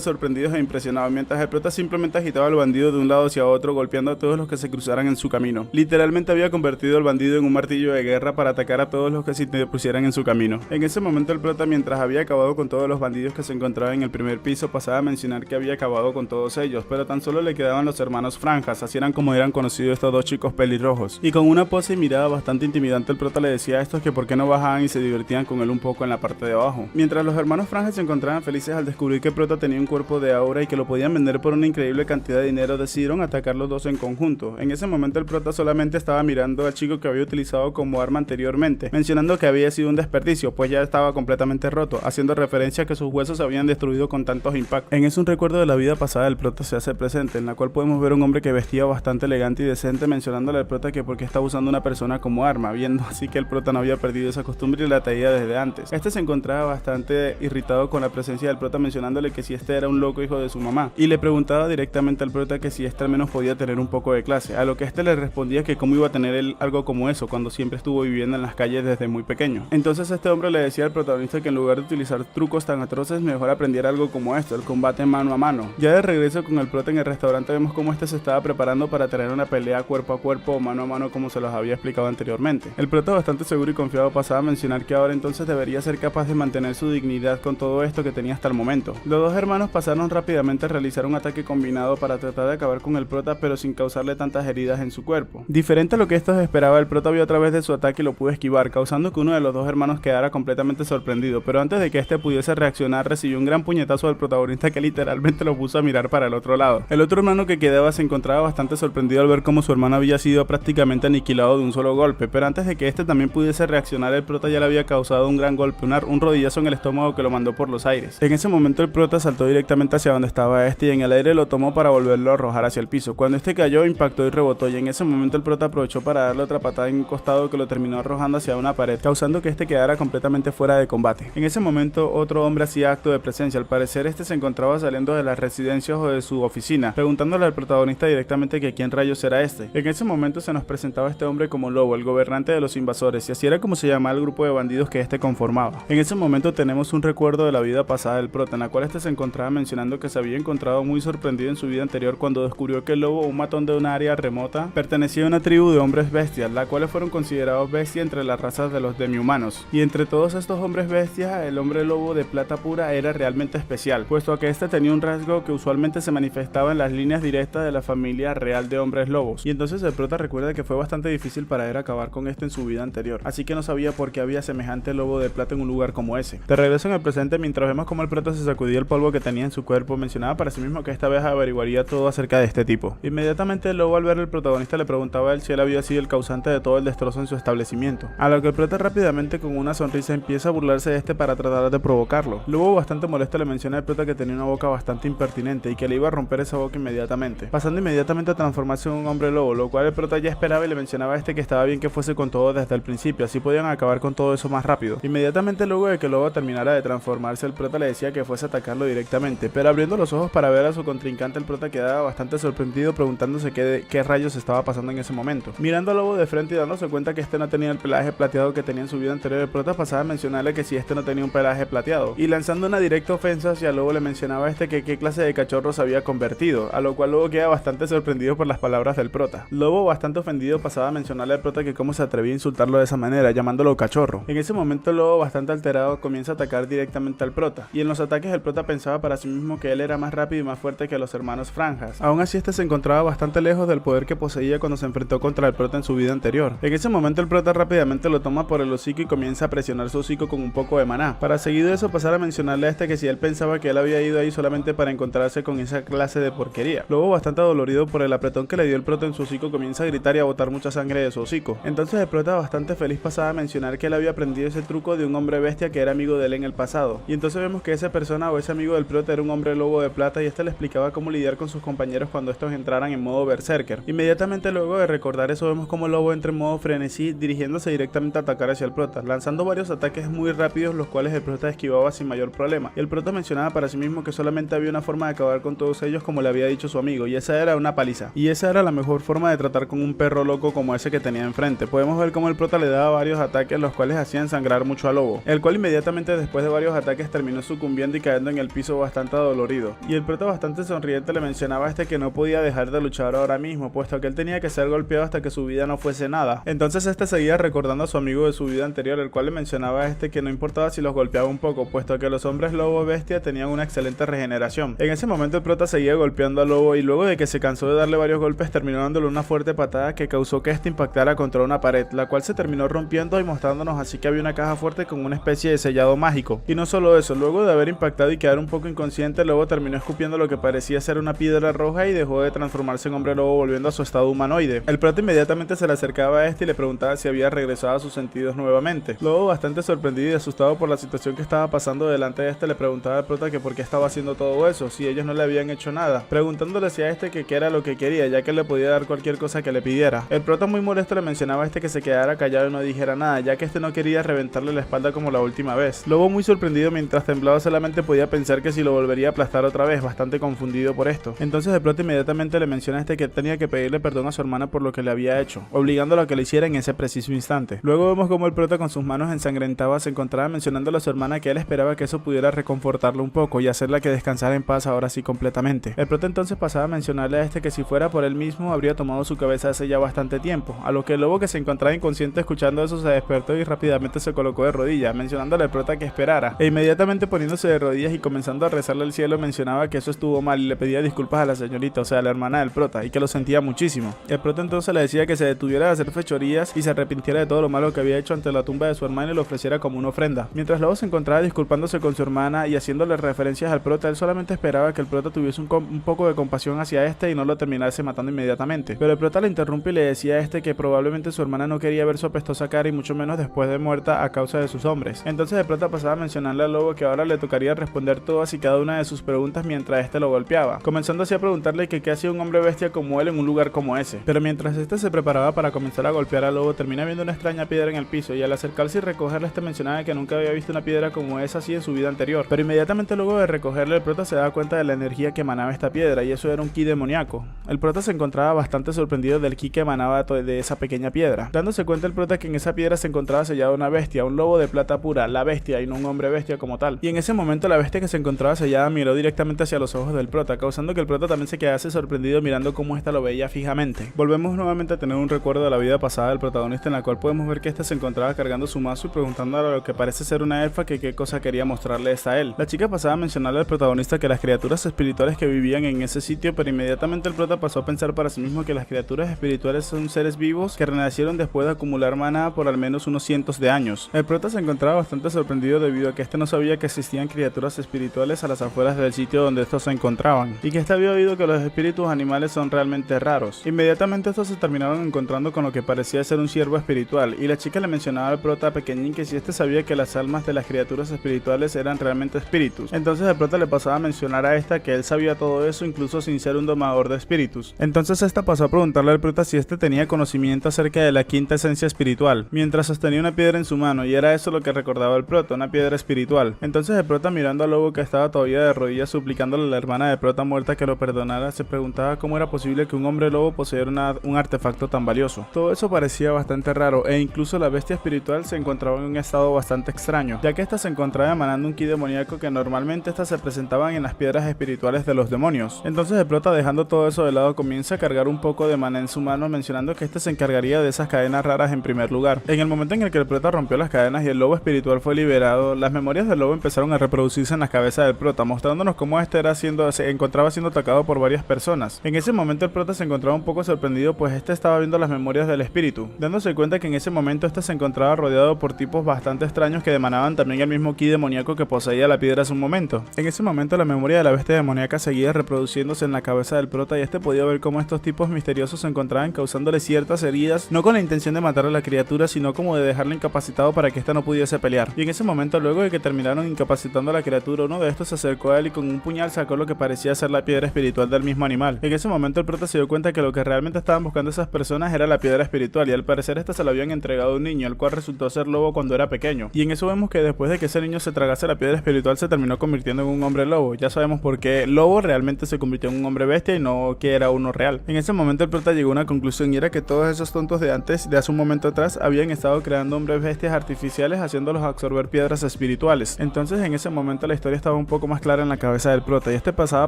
sorprendidos e impresionados, mientras el prota simplemente agitaba al bandido de un lado hacia otro, golpeando a todos los que se cruzaran en su camino. Literalmente había convertido al bandido en un martillo de guerra para atacar a todos los que se pusieran en su camino. En ese momento el prota, mientras había acabado con todos los bandidos que se encontraban en el primer piso, pasaba a mencionar que había acabado con todos ellos, pero tan solo le quedaban los hermanos Franjas, así eran como eran conocidos estos dos chicos pelirrojos. Y con una pose y mirada bastante intimidante el prota le decía a estos que por qué no bajaban y se divertían con él un poco en la parte de abajo. Mientras los hermanos Franjas se encontraban felices al descubrir que el prota tenía un cuerpo de aura y que lo podían vender por una increíble cantidad de dinero, decidieron atacar los dos en conjunto. En ese momento el prota solamente estaba mirando al chico que había utilizado como arma anteriormente, mencionando que había sido un desperdicio, pues ya estaba completamente roto, haciendo referencia a que sus huesos se habían destruido con tantos impactos. En eso un recuerdo de la vida pasada del prota se hace presente, en la cual podemos ver un hombre que vestía bastante elegante y decente, mencionándole al prota que porque estaba usando una persona como arma, viendo así que el prota no había perdido esa costumbre y la traía desde antes. Este se encontraba bastante irritado con la presencia del prota, mencionándole que si este era un loco hijo de su mamá, y le preguntaba directamente al prota que si este al menos podía tener un poco de clase, a lo que este le respondía que cómo iba a tener él algo como eso cuando siempre estuvo viviendo en las calles desde muy pequeño. Entonces este hombre le decía al protagonista que en lugar de utilizar trucos tan atroces, mejor aprendiera algo como esto, el combate mano a mano. Ya de regreso con el prota en el restaurante, vemos cómo este se estaba preparando para tener una pelea cuerpo a cuerpo o mano a mano, como se los había explicado anteriormente. El prota, bastante seguro y confiado, pasaba a mencionar que ahora entonces debería ser capaz de mantener su dignidad con todo esto que tenía hasta el momento. Los dos hermanos pasaron rápidamente a realizar un ataque combinado para tratar de acabar con el prota, pero sin causarle tantas heridas en su cuerpo. Diferente a lo que estos esperaba, el prota vio a través de su ataque y lo pudo esquivar, causando que uno de los dos hermanos quedara completamente sorprendido, pero antes de que este pudiese reaccionar, recibió un gran puñetazo del protagonista que literalmente lo puso a mirar para el otro lado. El otro hermano que quedaba se encontraba bastante sorprendido al ver cómo su hermano había sido prácticamente aniquilado de un solo golpe, pero antes de que este también pudiese reaccionar, el prota ya le había causado un gran golpe, un rodillazo en el estómago que lo mandó por los aires. En ese momento el prota saltó directamente hacia donde estaba este y en el aire lo tomó para volverlo a arrojar hacia el piso. Cuando este cayó, impactó y rebotó, y en ese momento el prota aprovechó para darle otra patada en un costado que lo terminó arrojando hacia una pared, causando que este quedara completamente fuera de combate. En ese momento otro hombre hacía acto de presencia. Al parecer este se encontraba saliendo de las residencias o de su oficina, preguntándole al protagonista directamente que quién rayos era este. En ese momento se nos presentaba este hombre como Lobo, el gobernante de los invasores, y así era como se llamaba el grupo de bandidos que este conformaba. En ese momento tenemos un recuerdo de la vida pasada del prota, en la cual este se encontraba mencionando que se había encontrado muy sorprendido en su vida anterior cuando descubrió que el lobo, un matón de una área remota, pertenecía a una tribu de hombres bestias, las cuales fueron considerados bestias entre las razas de los demi-humanos. Y entre todos estos hombres bestias, el hombre lobo de plata pura era realmente especial, puesto a que este tenía un rasgo que usualmente se manifestaba en las líneas directas de la familia real de hombres lobos. Y entonces el prota recuerda que fue bastante difícil para él acabar con este en su vida anterior, así que no sabía por qué había semejante lobo de plata en un lugar como ese. De regreso en el presente, mientras vemos cómo el prota se sacudía el polvo que tenía en su cuerpo, mencionaba para sí mismo que esta vez averiguaría todo acerca de este tipo. Inmediatamente el lobo, al ver al protagonista, le preguntaba a él si él había sido el causante de todo el destrozo en su establecimiento, a lo que el prota rápidamente con una sonrisa empieza a burlarse de este para tratar de provocarlo. Lobo, bastante molesto, le menciona al prota que tenía una boca bastante impertinente y que le iba a romper esa boca inmediatamente, pasando inmediatamente a transformarse en un hombre lobo, lo cual el prota ya esperaba y le mencionaba a este que estaba bien que fuese con todo desde el principio, así podían acabar con todo eso más rápido. Inmediatamente luego de que el lobo terminara de transformarse, el prota le decía que fuese a atacarlo directamente, pero abriendo los ojos para ver a su contrincante, el prota quedaba bastante sorprendido preguntándose qué rayos estaba pasando en ese momento. Mirando al lobo de frente y dándose cuenta que este no tenía el pelaje plateado que tenía en su vida anterior, el prota pasaba a mencionarle que si este no tenía un pelaje plateado, y lanzando una directa ofensa hacia el lobo le mencionaba a este que qué clase de cachorro se había convertido, a lo cual luego queda bastante sorprendido por las palabras del prota. Lobo, bastante ofendido, pasaba a mencionarle al prota que cómo se atrevía a insultarlo de esa manera, llamándolo cachorro. En ese momento el lobo, bastante alterado, comienza a atacar directamente al prota, y en los ataques el prota pensaba para sí mismo que él era más rápido y más fuerte que los hermanos Franjas. Aún así este se encontraba bastante lejos del poder que poseía cuando se enfrentó contra el prota en su vida anterior. En ese momento el prota rápidamente lo toma por el hocico y comienza a presionar su hocico con un poco de maná, para seguido de eso pasar a mencionarle a este que si él pensaba que él había ido ahí solamente para encontrarse con esa clase de porquería. Luego, bastante dolorido por el apretón que le dio el prota en su hocico, comienza a gritar y a botar mucha sangre de su hocico. Entonces el prota, bastante feliz, pasaba a mencionar que él había aprendido ese truco de un hombre bestia que era amigo de él en el pasado, y entonces vemos que esa persona o ese amigo del prota era un hombre lobo de plata, y este le explicaba cómo lidiar con sus compañeros cuando estos entraran en modo berserker. Inmediatamente luego de recordar eso, vemos como el lobo entra en modo frenesí, dirigiéndose directamente a atacar hacia el prota, lanzando varios ataques muy rápidos, los cuales el prota esquivaba sin mayor problema, y el prota mencionaba para sí mismo que solamente había una forma de acabar con todos ellos, como le había dicho su amigo, y esa era una paliza, y esa era la mejor forma de tratar con un perro loco como ese que tenía enfrente. Podemos ver cómo el prota le daba varios ataques, los cuales hacían sangrar mucho al lobo, el cual inmediatamente después de varios ataques terminó sucumbiendo y cayendo en el piso bastante adolorido. Y el prota, bastante sonriente, le mencionaba a este que no podía dejar de luchar ahora mismo, puesto que él tenía que ser golpeado hasta que su vida no fuese nada. Entonces este seguía recordando a su amigo de su vida anterior, el cual le mencionaba a este que no importaba si los golpeaba un poco, puesto que los hombres lobo bestia tenían una excelente regeneración. En ese momento el prota seguía golpeando al lobo y luego de que se cansó de darle varios golpes terminó dándole una fuerte patada que causó que este impactara contra una pared, la cual se terminó rompiendo y mostrándonos así que había una caja fuerte con una especie de sellado mágico. Y no solo eso, luego de haber impactado y quedar un poco inconsciente, el lobo terminó escupiendo lo que parecía ser una piedra roja y dejó de transformarse en hombre lobo, volviendo a su estado humanoide. El prota inmediatamente se le acercaba a este y le preguntaba si había regresado a sus sentidos nuevamente. Lobo, bastante sorprendido y asustado por la situación que estaba pasando delante de este, le preguntaba al prota que por qué estaba haciendo todo eso, si ellos no le habían hecho nada, preguntándole si a este que qué era lo que quería, ya que le podía dar cualquier cosa que le pidiera. El prota, muy molesto, le mencionaba a este que se quedara callado y no dijera nada, ya que este no quería reventarle la espalda como la última vez. Lobo, muy sorprendido mientras temblaba, solamente podía pensar que si lo volvería a aplastar otra vez, bastante confundido por esto. Entonces el prota inmediatamente le menciona a este que tenía que pedirle perdón a su hermana por lo que le había hecho, obligándolo a que lo hiciera en ese preciso instante. Luego vemos como el prota, con sus manos ensangrentadas, se encontraba mencionándole a su hermana que él esperaba que eso pudiera reconfortarlo un poco y hacerla que descansara en paz ahora sí completamente. El prota entonces pasaba a mencionarle a este que si fuera por él mismo habría tomado su cabeza hace ya bastante tiempo, a lo que el lobo, que se encontraba inconsciente escuchando eso, se despertó y rápidamente se colocó de rodillas, mencionándole al prota que esperara, e inmediatamente poniéndose de rodillas y comenzando a rezarle al cielo, mencionaba que eso estuvo mal y le pedía disculpas a la señorita, o sea, la hermana del prota, y que lo sentía muchísimo. El prota entonces le decía que se detuviera de hacer fechorías y se arrepintiera de todo lo malo que había hecho ante la tumba de su hermana y lo ofreciera como una ofrenda. Mientras Lobo se encontraba disculpándose con su hermana y haciéndole referencias al prota, él solamente esperaba que el prota tuviese un poco de compasión hacia este y no lo terminase matando inmediatamente. Pero el prota le interrumpe y le decía a este que probablemente su hermana no quería ver su apestosa cara y mucho menos después de muerta a causa de sus hombres. Entonces el prota pasaba a mencionarle al lobo que ahora le tocaría responder todas y cada una de sus preguntas mientras este lo golpeaba, comenzando así a preguntarle que qué hacía un hombre bestia como él en un lugar como ese. Pero mientras este se preparaba para comenzar a golpear al lobo, termina viendo una extraña piedra en el piso y al acercarse y recogerla, este mencionaba que nunca había visto una piedra como esa así en su vida anterior. Pero inmediatamente luego de recogerla, el prota se daba cuenta de la energía que emanaba esta piedra, y eso era un ki demoníaco. El prota se encontraba bastante sorprendido del ki que emanaba de esa pequeña piedra, dándose cuenta el prota que en esa piedra se encontraba sellada una bestia, un lobo de plata pura, la bestia, y no un hombre bestia como tal. Y en ese momento la bestia que se encontraba sellada miró directamente hacia los ojos del prota, causando que el prota también se quedase sorprendido mirando cómo ésta lo veía fijamente. Volvemos nuevamente a tener un recuerdo de la vida pasada del protagonista, en la cual podemos ver que éste se encontraba cargando su mazo y preguntándole a lo que parece ser una elfa que qué cosa quería mostrarles a él. La chica pasaba a mencionarle al protagonista que las criaturas espirituales que vivían en ese sitio, pero inmediatamente el prota pasó a pensar para sí mismo que las criaturas espirituales son seres vivos que renacieron después de acumular maná por al menos unos cientos de años. El prota se encontraba bastante sorprendido debido a que este no sabía que existían criaturas espirituales a las afueras del sitio donde estos se encontraban, y que este había oído que los espíritus animales son realmente raros. Inmediatamente estos se terminaron encontrando con lo que parecía ser un ciervo espiritual, y la chica le mencionaba al prota pequeñín que si este sabía que las almas de las criaturas espirituales eran realmente espíritus. Entonces el prota le pasaba a mencionar a esta que él sabía todo eso incluso sin ser un domador de espíritus. Entonces esta pasó a preguntarle al prota si este tenía conocimiento acerca de la quinta esencia espiritual, mientras sostenía una piedra en su mano, y era eso lo que recordaba el prota, una piedra espiritual. Entonces el prota, mirando al lobo que estaba todavía de rodillas suplicándole a la hermana de prota muerta que lo perdonara, se preguntaba cómo era posible que un hombre lobo poseyera un artefacto tan valioso. Todo eso parecía bastante raro, e incluso la bestia espiritual se encontraba en un estado bastante extraño, ya que esta se encontraba emanando un ki demoníaco que normalmente estas se presentaban en las piedras espirituales de los demonios. Entonces el prota, dejando todo eso de lado, comienza a cargar un poco de maná en su mano, mencionando que este se encargaría de esas cadenas raras en primer lugar. En el momento en el que el prota rompió las cadenas y el lobo espiritual fue liberado, las memorias del lobo empezaron a reproducirse en la cabeza del prota, mostrándonos cómo este se encontraba siendo atacado por varias personas. En ese momento el prota se encontraba un poco sorprendido, pues este estaba viendo las memorias del espíritu, dándose cuenta que en ese momento este se encontraba rodeado por tipos bastante extraños que emanaban también el mismo ki demoníaco que poseía la piedra hace un momento. En ese momento la memoria de la bestia demoníaca seguía reproduciéndose en la cabeza del prota, y este podía ver cómo estos tipos misteriosos se encontraban causándole ciertas heridas, no con la intención de matar a la criatura, sino como de dejarlo incapacitado para que ésta no pudiese pelear. Y en ese momento, luego de que terminaron incapacitando a la criatura, uno de estos se acercó a él y con un puñal sacó lo que parecía ser la piedra espiritual del mismo animal. En ese momento el prota se dio cuenta que lo que realmente estaban buscando esas personas era la piedra espiritual, y al parecer esta se la habían entregado a un niño, el cual resultó ser lobo cuando era pequeño. Y en eso vemos que después de que ese niño se tragase la piedra espiritual, se terminó convirtiendo en un hombre lobo. Ya sabemos por qué lobo realmente se convirtió en un hombre bestia y no que era uno real. En ese momento el prota llegó a una conclusión, y era que todos esos tontos de hace un momento atrás habían estado creando hombres bestias artificiales especiales haciéndolos absorber piedras espirituales. Entonces en ese momento la historia estaba un poco más clara en la cabeza del prota, y este pasaba a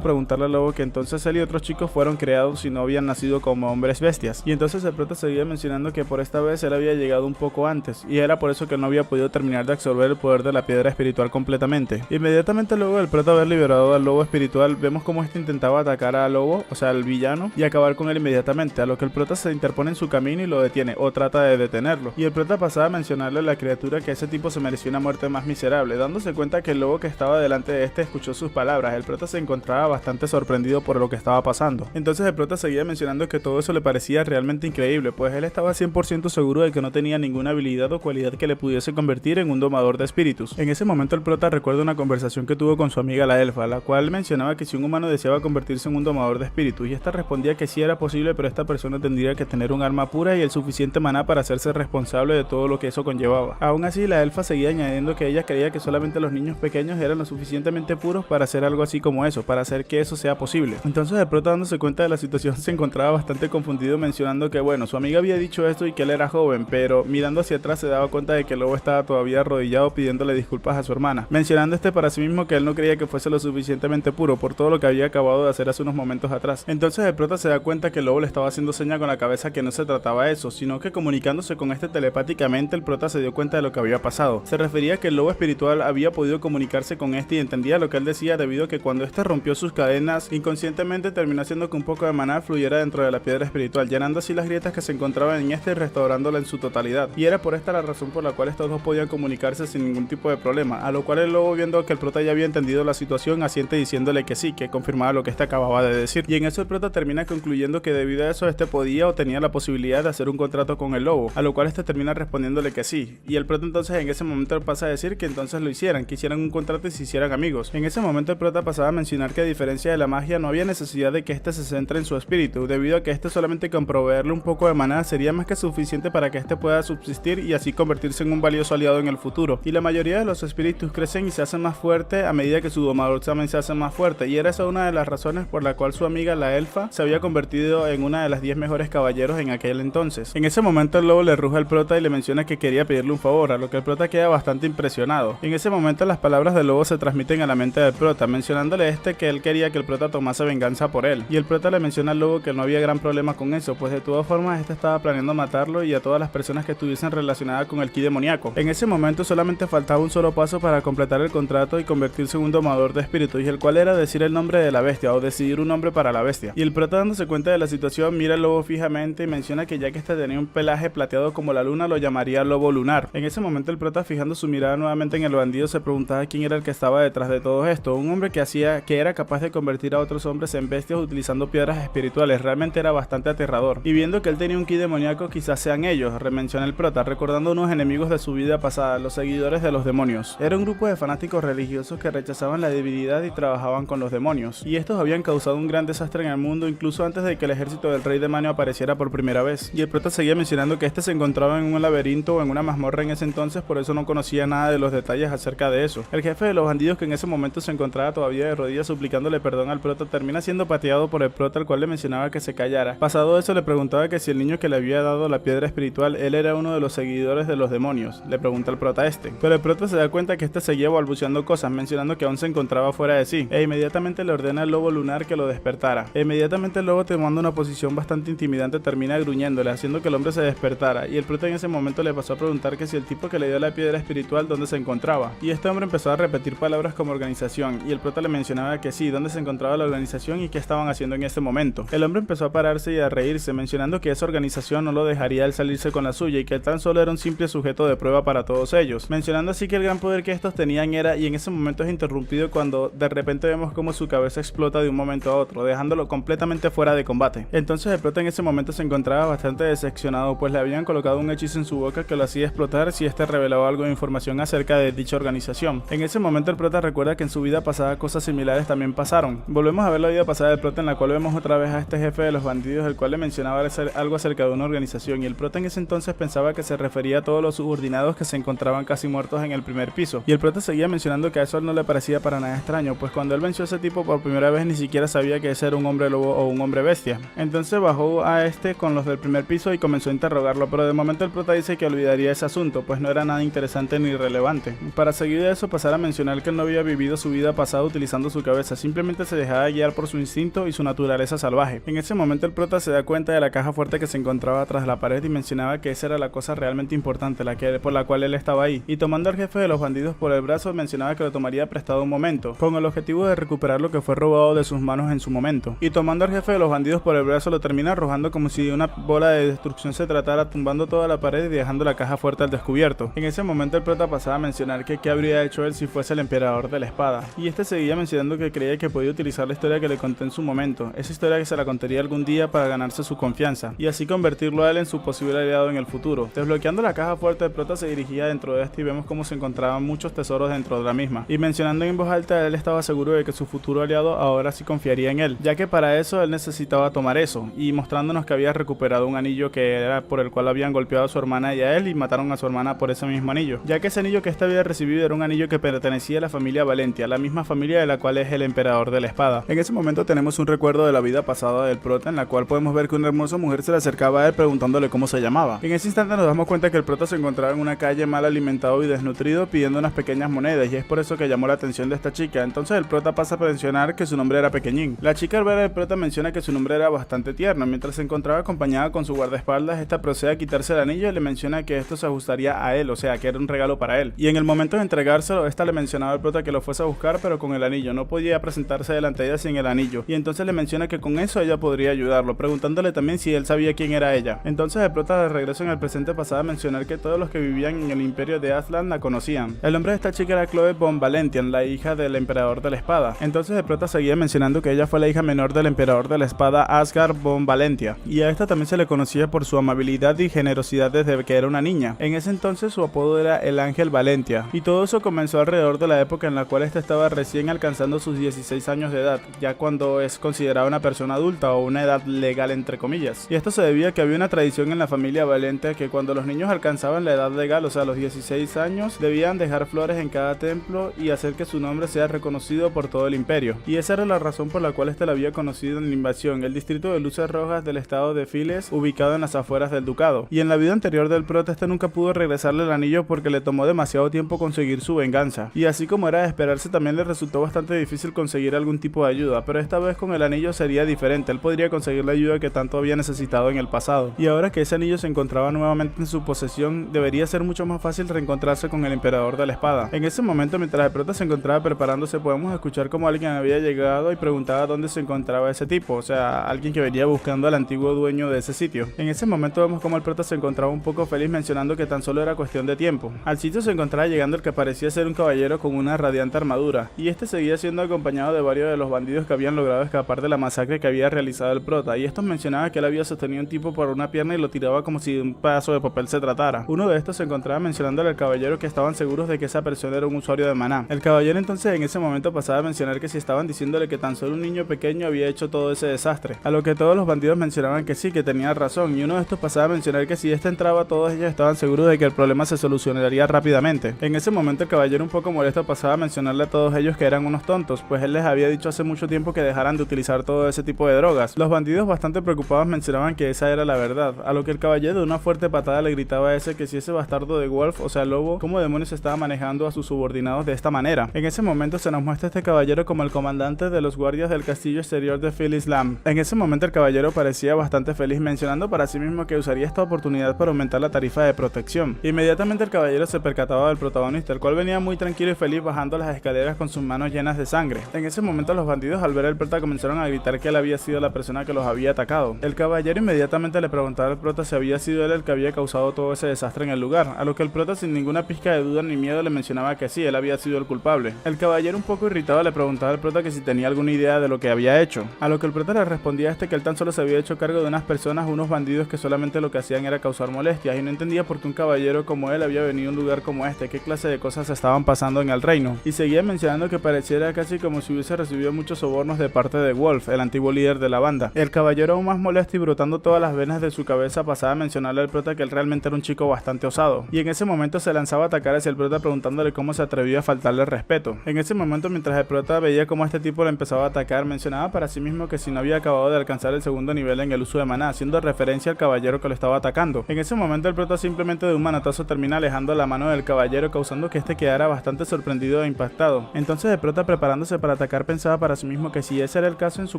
preguntarle al lobo que entonces él y otros chicos fueron creados y no habían nacido como hombres bestias. Y entonces el prota seguía mencionando que por esta vez él había llegado un poco antes, y era por eso que no había podido terminar de absorber el poder de la piedra espiritual completamente. Inmediatamente luego del prota haber liberado al lobo espiritual, vemos cómo este intentaba atacar al lobo, o sea al villano, y acabar con él inmediatamente, a lo que el prota se interpone en su camino y lo detiene, o trata de detenerlo. Y el prota pasaba a mencionarle a la criatura que ese tipo se merecía una muerte más miserable, dándose cuenta que el lobo que estaba delante de este escuchó sus palabras. El prota se encontraba bastante sorprendido por lo que estaba pasando. Entonces el prota seguía mencionando que todo eso le parecía realmente increíble, pues él estaba 100% seguro de que no tenía ninguna habilidad o cualidad que le pudiese convertir en un domador de espíritus. En ese momento el prota recuerda una conversación que tuvo con su amiga la elfa, la cual mencionaba que si un humano deseaba convertirse en un domador de espíritus, y esta respondía que sí era posible, pero esta persona tendría que tener un alma pura y el suficiente maná para hacerse responsable de todo lo que eso conllevaba. Aún así, la elfa seguía añadiendo que ella creía que solamente los niños pequeños eran lo suficientemente puros para hacer algo así como eso, para hacer que eso sea posible. Entonces el prota, dándose cuenta de la situación, se encontraba bastante confundido, mencionando que bueno, su amiga había dicho esto y que él era joven, pero mirando hacia atrás se daba cuenta de que el lobo estaba todavía arrodillado pidiéndole disculpas a su hermana, mencionando para sí mismo que él no creía que fuese lo suficientemente puro por todo lo que había acabado de hacer hace unos momentos atrás. Entonces el prota se da cuenta que el lobo le estaba haciendo seña con la cabeza que no se trataba de eso, sino que comunicándose con este telepáticamente, el prota se dio cuenta de lo que había pasado. Se refería a que el lobo espiritual había podido comunicarse con este y entendía lo que él decía, debido a que cuando este rompió sus cadenas, inconscientemente terminó haciendo que un poco de maná fluyera dentro de la piedra espiritual, llenando así las grietas que se encontraban en este y restaurándola en su totalidad. Y era por esta la razón por la cual estos dos podían comunicarse sin ningún tipo de problema, a lo cual el lobo, viendo que el prota ya había entendido la situación, asiente diciéndole que sí, que confirmaba lo que este acababa de decir. Y en eso el prota termina concluyendo que debido a eso este podía o tenía la posibilidad de hacer un contrato con el lobo, a lo cual este termina respondiéndole que sí. Y el prota entonces en ese momento pasa a decir que entonces lo hicieran, que hicieran un contrato y se hicieran amigos. En ese momento el prota pasaba a mencionar que a diferencia de la magia no había necesidad de que este se centre en su espíritu, debido a que este solamente con proveerle un poco de maná sería más que suficiente para que este pueda subsistir y así convertirse en un valioso aliado en el futuro. Y la mayoría de los espíritus crecen y se hacen más fuertes a medida que su domador también se hace más fuerte, y era esa una de las razones por la cual su amiga la elfa se había convertido en una de las 10 mejores caballeros en aquel entonces. En ese momento el lobo le ruge al prota y le menciona que quería pedirle un favor, a lo que el prota queda bastante impresionado. En ese momento las palabras del lobo se transmiten a la mente del prota, mencionándole que él quería que el prota tomase venganza por él, y el prota le menciona al lobo que no había gran problema con eso, pues de todas formas este estaba planeando matarlo y a todas las personas que estuviesen relacionadas con el ki demoníaco. En ese momento solamente faltaba un solo paso para completar el contrato y convertirse en un domador de espíritus, y el cual era decir el nombre de la bestia o decidir un nombre para la bestia. Y el prota, dándose cuenta de la situación, mira al lobo fijamente y menciona que ya que este tenía un pelaje plateado como la luna, lo llamaría lobo lunar. En ese momento el prota, fijando su mirada nuevamente en el bandido, se preguntaba quién era el que estaba detrás de todo esto. Un hombre que era capaz de convertir a otros hombres en bestias utilizando piedras espirituales. Realmente era bastante aterrador. Y viendo que él tenía un ki demoníaco, quizás sean ellos, remenciona el prota, recordando unos enemigos de su vida pasada, los seguidores de los demonios. Era un grupo de fanáticos religiosos que rechazaban la divinidad y trabajaban con los demonios, y estos habían causado un gran desastre en el mundo incluso antes de que el ejército del rey demonio apareciera por primera vez. Y el prota seguía mencionando que este se encontraba en un laberinto o en una mazmorra en ese entonces, por eso no conocía nada de los detalles acerca de eso. El jefe de los bandidos, que en ese momento se encontraba todavía de rodillas suplicándole perdón al prota, termina siendo pateado por el prota, el cual le mencionaba que se callara. Pasado eso, le preguntaba que si el niño que le había dado la piedra espiritual, él era uno de los seguidores de los demonios. Le pregunta al prota pero el prota se da cuenta que este seguía balbuceando cosas, mencionando que aún se encontraba fuera de sí, e inmediatamente le ordena al lobo lunar que lo despertara. Inmediatamente el lobo, tomando una posición bastante intimidante, termina gruñéndole, haciendo que el hombre se despertara, y el prota en ese momento le pasó a preguntar que si el tipo que le dio la piedra espiritual dónde se encontraba, y este hombre empezó a repetir palabras como organización, y el prota le mencionaba que sí, dónde se encontraba la organización y qué estaban haciendo en ese momento. El hombre empezó a pararse y a reírse, mencionando que esa organización no lo dejaría al salirse con la suya y que él tan solo era un simple sujeto de prueba para todos ellos, mencionando así que el gran poder que estos tenían era, y en ese momento es interrumpido cuando de repente vemos como su cabeza explota de un momento a otro, dejándolo completamente fuera de combate. Entonces el prota en ese momento se encontraba bastante decepcionado, pues le habían colocado un hechizo en su boca que lo hacía explotar si este revelaba algo de información acerca de dicha organización. En ese momento el prota recuerda que en su vida pasada cosas similares también pasaron. Volvemos a ver la vida pasada del prota, en la cual vemos otra vez a este jefe de los bandidos, el cual le mencionaba algo acerca de una organización, y el prota en ese entonces pensaba que se refería a todos los subordinados que se encontraban casi muertos en el primer piso. Y el prota seguía mencionando que a eso no le parecía para nada extraño, pues cuando él venció a ese tipo por primera vez ni siquiera sabía que ese era un hombre lobo o un hombre bestia. Entonces bajó a este con los del primer piso y comenzó a interrogarlo, pero de momento el prota dice que olvidaría ese asunto, pues no era nada interesante ni relevante. Para seguir de eso pasar a mencionar que él no había vivido su vida pasada utilizando su cabeza, simplemente se dejaba guiar por su instinto y su naturaleza salvaje. En ese momento el prota se da cuenta de la caja fuerte que se encontraba tras la pared y mencionaba que esa era la cosa realmente importante, por la cual él estaba ahí. Y tomando al jefe de los bandidos por el brazo mencionaba que lo tomaría prestado un momento, con el objetivo de recuperar lo que fue robado de sus manos en su momento. Y tomando al jefe de los bandidos por el brazo lo termina arrojando como si de una bola de destrucción se tratara, tumbando toda la pared y dejando la caja fuerte al descubierto. En ese momento el prota pasaba a mencionar que qué habría hecho él si fuese el emperador de la espada. Y este seguía mencionando que creía que podía utilizar la historia que le conté en su momento, esa historia que se la contaría algún día para ganarse su confianza, y así convertirlo a él en su posible aliado en el futuro. Desbloqueando la caja fuerte, el prota se dirigía dentro de esta y vemos cómo se encontraban muchos tesoros dentro de la misma. Y mencionando en voz alta, él estaba seguro de que su futuro aliado ahora sí confiaría en él, ya que para eso él necesitaba tomar eso, y mostrándonos que había recuperado un anillo que era por el cual habían golpeado a su hermana y a él y mataron a su hermana por ese mismo anillo, ya que ese anillo que éste había recibido era un anillo que pertenecía a la familia Valentia, la misma familia de la cual es el emperador de la espada. En ese momento tenemos un recuerdo de la vida pasada del prota, en la cual podemos ver que una hermosa mujer se le acercaba a él preguntándole cómo se llamaba. En ese instante nos damos cuenta que el prota se encontraba en una calle mal alimentado y desnutrido pidiendo unas pequeñas monedas, y es por eso que llamó la atención de esta chica. Entonces el prota pasa a mencionar que su nombre era Pequeñín. La chica al ver al prota menciona que su nombre era bastante tierno. Mientras se encontraba acompañada con su guardaespaldas, esta procede a quitarse el anillo y le menciona que esto se ajustaría a él, o sea que era un regalo para él. Y en el momento de entregárselo, esta le mencionaba al prota que lo fuese a buscar pero con el anillo, no podía presentarse delante de ella sin el anillo, y entonces le menciona que con eso ella podría ayudarlo, preguntándole también si él sabía quién era ella. Entonces el prota de regreso en el presente pasaba a mencionar que todos los que vivían en el imperio de Aslan la conocían. El nombre de esta chica era Chloe von Valentian, la hija del emperador de la espada. Entonces el prota seguía mencionando que ella fue la hija menor del emperador de la espada Asgard von Valentia, y a esta también se le conocía por su amabilidad y generosidad desde que era una niña. En ese entonces su apodo era el Ángel Valentia, y todo eso comenzó alrededor de la época en la cual esta estaba recién alcanzando sus 16 años de edad, ya cuando es considerada una persona adulta o una edad legal entre comillas. Y esto se debía a que había una tradición en la familia Valentia que cuando los niños alcanzaban la edad legal, o sea los 16 años, debían dejar flores en cada templo y hacer que su nombre sea reconocido por todo el imperio. Y esa era la razón por la cual este la había conocido en la invasión, el distrito de Luces Rojas del estado de Files, ubicado en las afueras del ducado. Y en la vida anterior del prota, este nunca pudo regresarle el anillo porque le tomó demasiado tiempo conseguir su venganza. Y así como era de esperarse, también le resultó bastante difícil conseguir algún tipo de ayuda, pero esta vez con el anillo sería diferente, él podría conseguir la ayuda que tanto había necesitado en el pasado. Y ahora que ese anillo se encontraba nuevamente en su posesión, debería ser mucho más fácil reencontrarse con el emperador de la espada. En ese momento, mientras el prota se encontraba preparándose, podemos escuchar como alguien había llegado y preguntaba dónde se encontraba ese tipo, o sea, alguien que venía buscando al antiguo dueño de ese sitio. En ese momento vemos como el prota se encontraba un poco feliz, mencionando que tan solo era cuestión de tiempo. Al sitio se encontraba llegando el que parecía ser un caballero con una radiante armadura, y este seguía siendo acompañado de varios de los bandidos que habían logrado escapar de la masacre que había realizado el prota, y estos mencionaban que él había sostenido un tipo por una pierna y lo tiraba como si de un pedazo de papel se tratara. Uno de estos se encontraba mencionándole al caballero que estaban seguros de que esa persona era un usuario de maná. El caballero entonces en ese momento pasaba a mencionar que si estaban diciéndole que tan solo un niño pequeño había hecho todo ese desastre, a lo que todos los bandidos mencionaban que sí, que tenía razón, y uno de estos pasaba a mencionar que si este entraba, todos ellos estaban seguros de que el problema se solucionaría rápidamente. En ese momento el caballero, un poco molesto, pasaba a mencionarle a todos ellos que eran unos tontos, pues él les había dicho hace mucho tiempo que dejaran de utilizar todo ese tipo de drogas. Los bandidos, bastante preocupados, mencionaban que esa era la verdad, a lo que el caballero de una fuerte patada le gritaba a ese que si ese bastardo de Wolf, o sea lobo, cómo demonios estaba manejando a sus subordinados de esta manera. En ese momento se nos muestra este caballero como el comandante de los guardias del castillo exterior de Phil Islam. En ese momento el caballero parecía bastante feliz, mencionando para sí mismo que usaría esta oportunidad para aumentar la tarifa de protección. Inmediatamente el caballero se percataba del protagonista, el cual venía muy tranquilo y feliz bajando las escaleras con sus manos llenas de sangre. En ese momento los bandidos, al ver al prota, comenzaron a gritar que él había sido la persona que los había atacado. El caballero inmediatamente le preguntaba al prota si había sido él el que había causado todo ese desastre en el lugar, a lo que el prota sin ninguna pizca de duda ni miedo le mencionaba que sí, él había sido el culpable. El caballero, un poco irritado, le preguntaba al prota que si tenía alguna idea de lo que había hecho, a lo que el prota le respondía a este que él tan solo se había hecho cargo de unas personas, unos bandidos que solamente lo que hacían era causar molestias, y no entendía por qué un caballero como él había venido a un lugar como este, qué clase de cosas estaban pasando en el reino. Y seguía mencionando que pareciera casi como si hubiese recibido muchos sobornos de parte de Wolf, el antiguo líder de la banda. El caballero, aún más molesto y brotando todas las venas de su cabeza, pasaba a mencionarle al prota que él realmente era un chico bastante osado, y en ese momento se lanzaba a atacar hacia el prota preguntándole cómo se atrevía a faltarle el respeto. En ese momento, mientras el prota veía cómo este tipo le empezaba a atacar, mencionaba para sí mismo que si no había acabado de alcanzar el segundo nivel en el uso de maná, haciendo referencia al caballero que lo estaba atacando. En ese momento el prota simplemente de un manotazo prota termina alejando la mano del caballero, causando que este quedara bastante sorprendido e impactado. Entonces el prota, preparándose para atacar, pensaba para sí mismo que si ese era el caso en su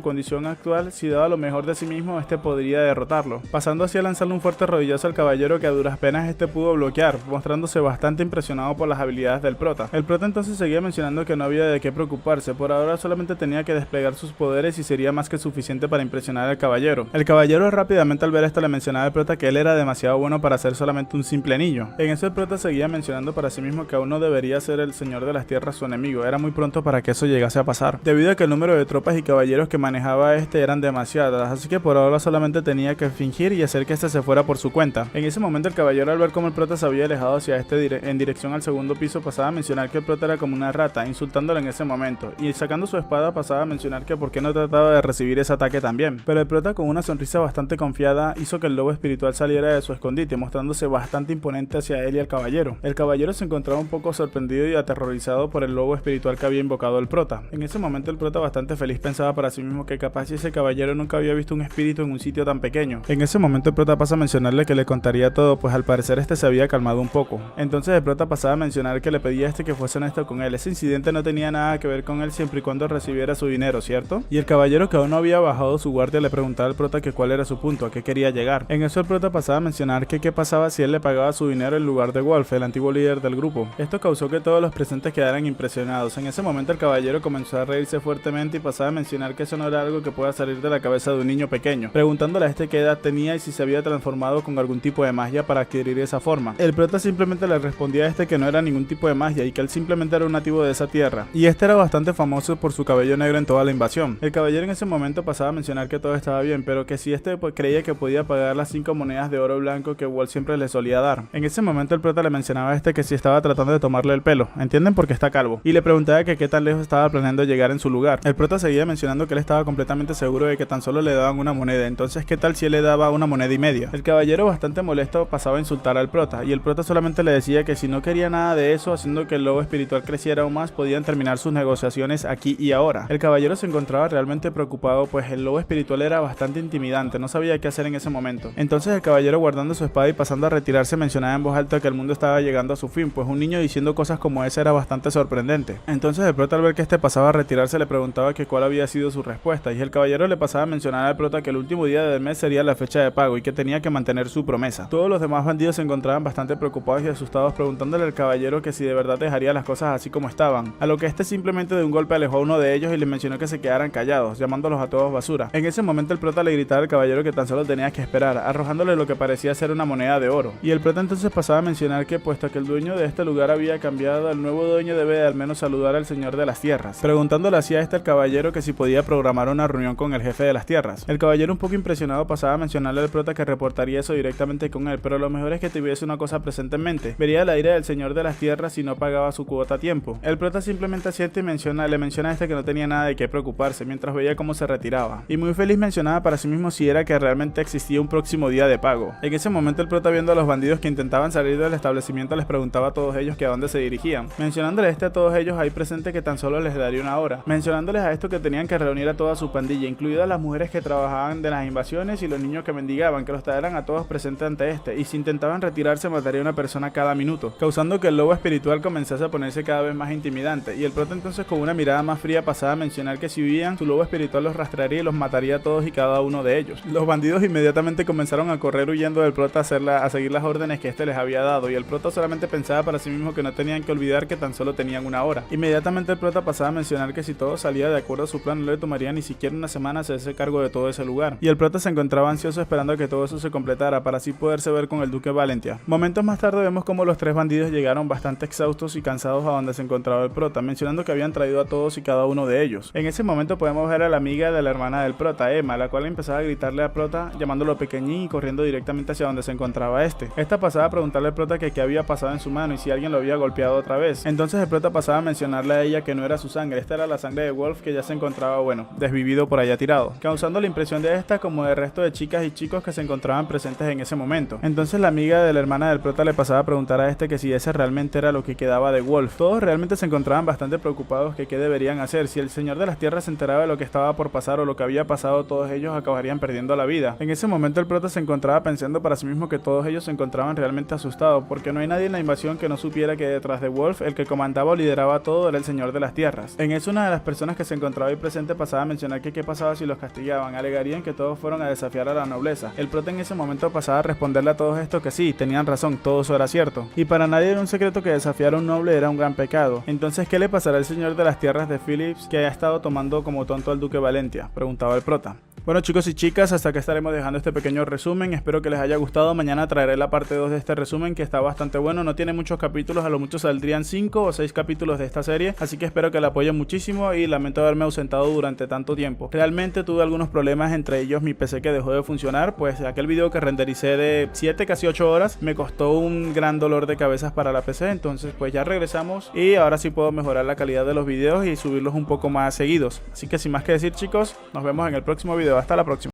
condición actual, si daba lo mejor de sí mismo, este podría derrotarlo, pasando así a lanzarle un fuerte rodillazo al caballero que a duras penas este pudo bloquear, mostrándose bastante impresionado por las habilidades del prota. El prota entonces seguía mencionando que no había de qué preocuparse, por ahora solamente tenía que desplegar sus poderes y sería más que suficiente para impresionar al caballero. El caballero rápidamente al ver esto le mencionaba al prota que él era demasiado bueno para ser solamente un simple niño. En eso el prota seguía mencionando para sí mismo que aún no debería ser el señor de las tierras su enemigo, era muy pronto para que eso llegase a pasar, debido a que el número de tropas y caballeros que manejaba este eran demasiadas, así que por ahora solamente tenía que fingir y hacer que este se fuera por su cuenta. En ese momento el caballero, al ver cómo el prota se había alejado hacia en dirección al segundo piso, pasaba a mencionar que el prota era como una rata, insultándolo en ese momento, y sacando su espada pasaba a mencionar que por qué no trataba de recibir ese ataque también. Pero el prota, con una sonrisa bastante confiada, hizo que el lobo espiritual saliera de su escondite, mostrándose bastante imponente hacia él y al caballero. El caballero se encontraba un poco sorprendido y aterrorizado por el lobo espiritual que había invocado el prota. En ese momento el prota, bastante feliz, pensaba para sí mismo que capaz si ese caballero nunca había visto un espíritu en un sitio tan pequeño. En ese momento el prota pasa a mencionarle que le contaría todo, pues al parecer este se había calmado un poco. Entonces el prota pasaba a mencionar que le pedía a este que fuese honesto con él. Ese incidente no tenía nada que ver con él siempre y cuando recibiera su dinero, ¿cierto? Y el caballero, que aún no había bajado su guardia, le preguntaba al prota que cuál era su punto, a qué quería llegar. En eso el prota pasaba a mencionar que qué pasaba si él le pagaba su dinero en lugar de Wolf, el antiguo líder del grupo. Esto causó que todos los presentes quedaran impresionados. En ese momento el caballero comenzó a reírse fuertemente y pasaba a mencionar que eso no era algo que pueda salir de la cabeza de un niño pequeño, preguntándole a este qué edad tenía y si se había transformado con algún tipo de magia para adquirir esa forma. El prota simplemente le respondía a este que no era ningún tipo de magia y que él simplemente era un nativo de esa tierra, y este era bastante famoso por su cabello negro en toda la invasión. El caballero en ese momento pasaba a mencionar que todo estaba bien, pero que si este creía que podía pagar las 5 monedas de oro blanco que Walt siempre le solía dar. En ese momento el prota le mencionaba a este que si estaba tratando de tomarle el pelo, ¿entienden? Porque está calvo, y le preguntaba que qué tan lejos estaba planeando llegar en su lugar. El prota seguía mencionando que él estaba completamente seguro de que tan solo le daban una moneda, entonces qué tal si él le daba una moneda y media. El caballero, bastante molesto, pasaba a insultar al prota, y el prota solamente le decía que si no quería nada de eso, haciendo que el lobo espiritual creciera aún más, podían terminar sus negociaciones aquí y ahora. El caballero se encontraba realmente preocupado, pues el lobo espiritual era bastante intimidante, no sabía qué hacer en ese momento. Entonces el caballero, guardando su espada y pasando a retirarse, mencionaba en voz alta que el mundo estaba llegando a su fin, pues un niño diciendo cosas como esa era bastante sorprendente. Entonces el prota, al ver que este pasaba a retirarse, le preguntaba que cuál había sido su respuesta, y el caballero le pasaba a mencionar al prota que el último día del mes sería la fecha de pago y que tenía que mantener su promesa. Todos los demás bandidos se encontraban bastante preocupados y asustados, preguntándole al caballero que si de verdad dejaría las cosas así como estaban, a lo que este simplemente de un golpe alejó a uno de ellos y le mencionó que se quedaran callados, llamándolos a todos basura. En ese momento el prota le gritaba al caballero que tan solo tenía que esperar, arrojándole lo que parecía ser una moneda de oro, y el prota entonces pasaba a mencionar que puesto que el dueño de este lugar había cambiado, el nuevo dueño debe de al menos saludar al señor de las tierras, preguntándole así a este al caballero que si podía programar una reunión con el jefe de las tierras. El caballero, un poco impresionado, pasaba a mencionarle al prota que reportaría eso directamente con él, pero lo mejor es que tuviese una cosa presente en mente: vería la ira del señor de las tierras si no pagaba su cuota a tiempo. El prota simplemente asiente y le menciona a este que no tenía nada de qué preocuparse, mientras veía cómo se retiraba, y muy feliz mencionaba para sí mismo si era que realmente existía un próximo día de pago. En ese momento el prota, viendo a los bandidos que intentaban salir del establecimiento, les preguntaba a todos ellos que a dónde se dirigían, mencionándole a todos ellos ahí presente que tan solo les daría una hora, mencionándoles a esto que tenían que reunir a toda su pandilla, incluidas las mujeres que trabajaban de las invasiones y los niños que mendigaban, que los traeran a todos presentes ante este, y si intentaban retirarse mataría a una persona cada minuto, causando que el lobo espiritual comenzase a ponerse cada vez más intimidante, y el prota entonces con una mirada más fría pasaba a mencionar que si huían, su lobo espiritual los rastrearía y los mataría a todos y cada uno de ellos. Los bandidos inmediatamente comenzaron a correr huyendo del prota a seguir las órdenes que este les había dado, y el prota solamente pensaba para sí mismo que no tenían que olvidar que tan solo tenían una hora. Inmediatamente el prota pasaba a mencionar que si todo salía de acuerdo a su plan, no le tomaría ni siquiera una semana hacerse cargo de todo ese lugar, y el prota se encontraba ansioso esperando a que todo eso se completara para así poderse ver con el duque Valentia. Momentos más tarde vemos como los tres bandidos llegaron bastante exhaustos y cansados a donde se encontraba el prota, mencionando que habían traído a todos y cada uno de ellos. En ese momento podemos ver a la amiga de la hermana del prota, Emma, la cual empezaba a gritarle al prota, llamándolo pequeñín y corriendo directamente hacia donde se encontraba este. Esta pasaba a preguntarle al prota que qué había pasado en su mano y si alguien lo había golpeado otra vez. Entonces el prota pasaba a mencionarle a ella que no era su sangre, esta era la sangre de Wolf, que ya se encontraba, desvivido por allá tirado, causando la impresión de esta como del resto de chicas y chicos que se encontraban presentes en ese momento. Entonces la amiga de la hermana del prota le pasaba a preguntar a este que si ese realmente era lo que quedaba de Wolf. Todos realmente se encontraban bastante preocupados que qué deberían hacer. Si el señor de las tierras se enteraba de lo que estaba por pasar o lo que había pasado, todos ellos acabarían perdiendo la vida. En ese momento el prota se encontraba pensando para sí mismo que todos ellos se encontraban realmente asustado, porque no hay nadie en la invasión que no supiera que detrás de Wolf, el que comandaba o lideraba todo era el Señor de las Tierras. En eso, una de las personas que se encontraba ahí presente pasaba a mencionar que qué pasaba si los castigaban. Alegarían que todos fueron a desafiar a la nobleza. El prota en ese momento pasaba a responderle a todos esto que sí, tenían razón, todo eso era cierto. Y para nadie era un secreto que desafiar a un noble era un gran pecado. Entonces, ¿qué le pasará al Señor de las Tierras de Philips que haya estado tomando como tonto al Duque Valentia?, preguntaba el prota. Bueno, chicos y chicas, hasta que estaremos dejando este pequeño resumen. Espero que les haya gustado. Mañana traeré la parte 2 de este resumen, que está bastante bueno. No tiene muchos capítulos, a lo mucho saldrían 5 o 6 capítulos de esta serie, así que espero que la apoyen muchísimo y lamento haberme ausentado durante tanto tiempo. Realmente tuve algunos problemas, entre ellos mi PC que dejó de funcionar, pues aquel video que rendericé de 7, casi 8 horas me costó un gran dolor de cabezas para la PC. Entonces pues ya regresamos y ahora sí puedo mejorar la calidad de los videos y subirlos un poco más seguidos. Así que sin más que decir, chicos, nos vemos en el próximo video. Hasta la próxima.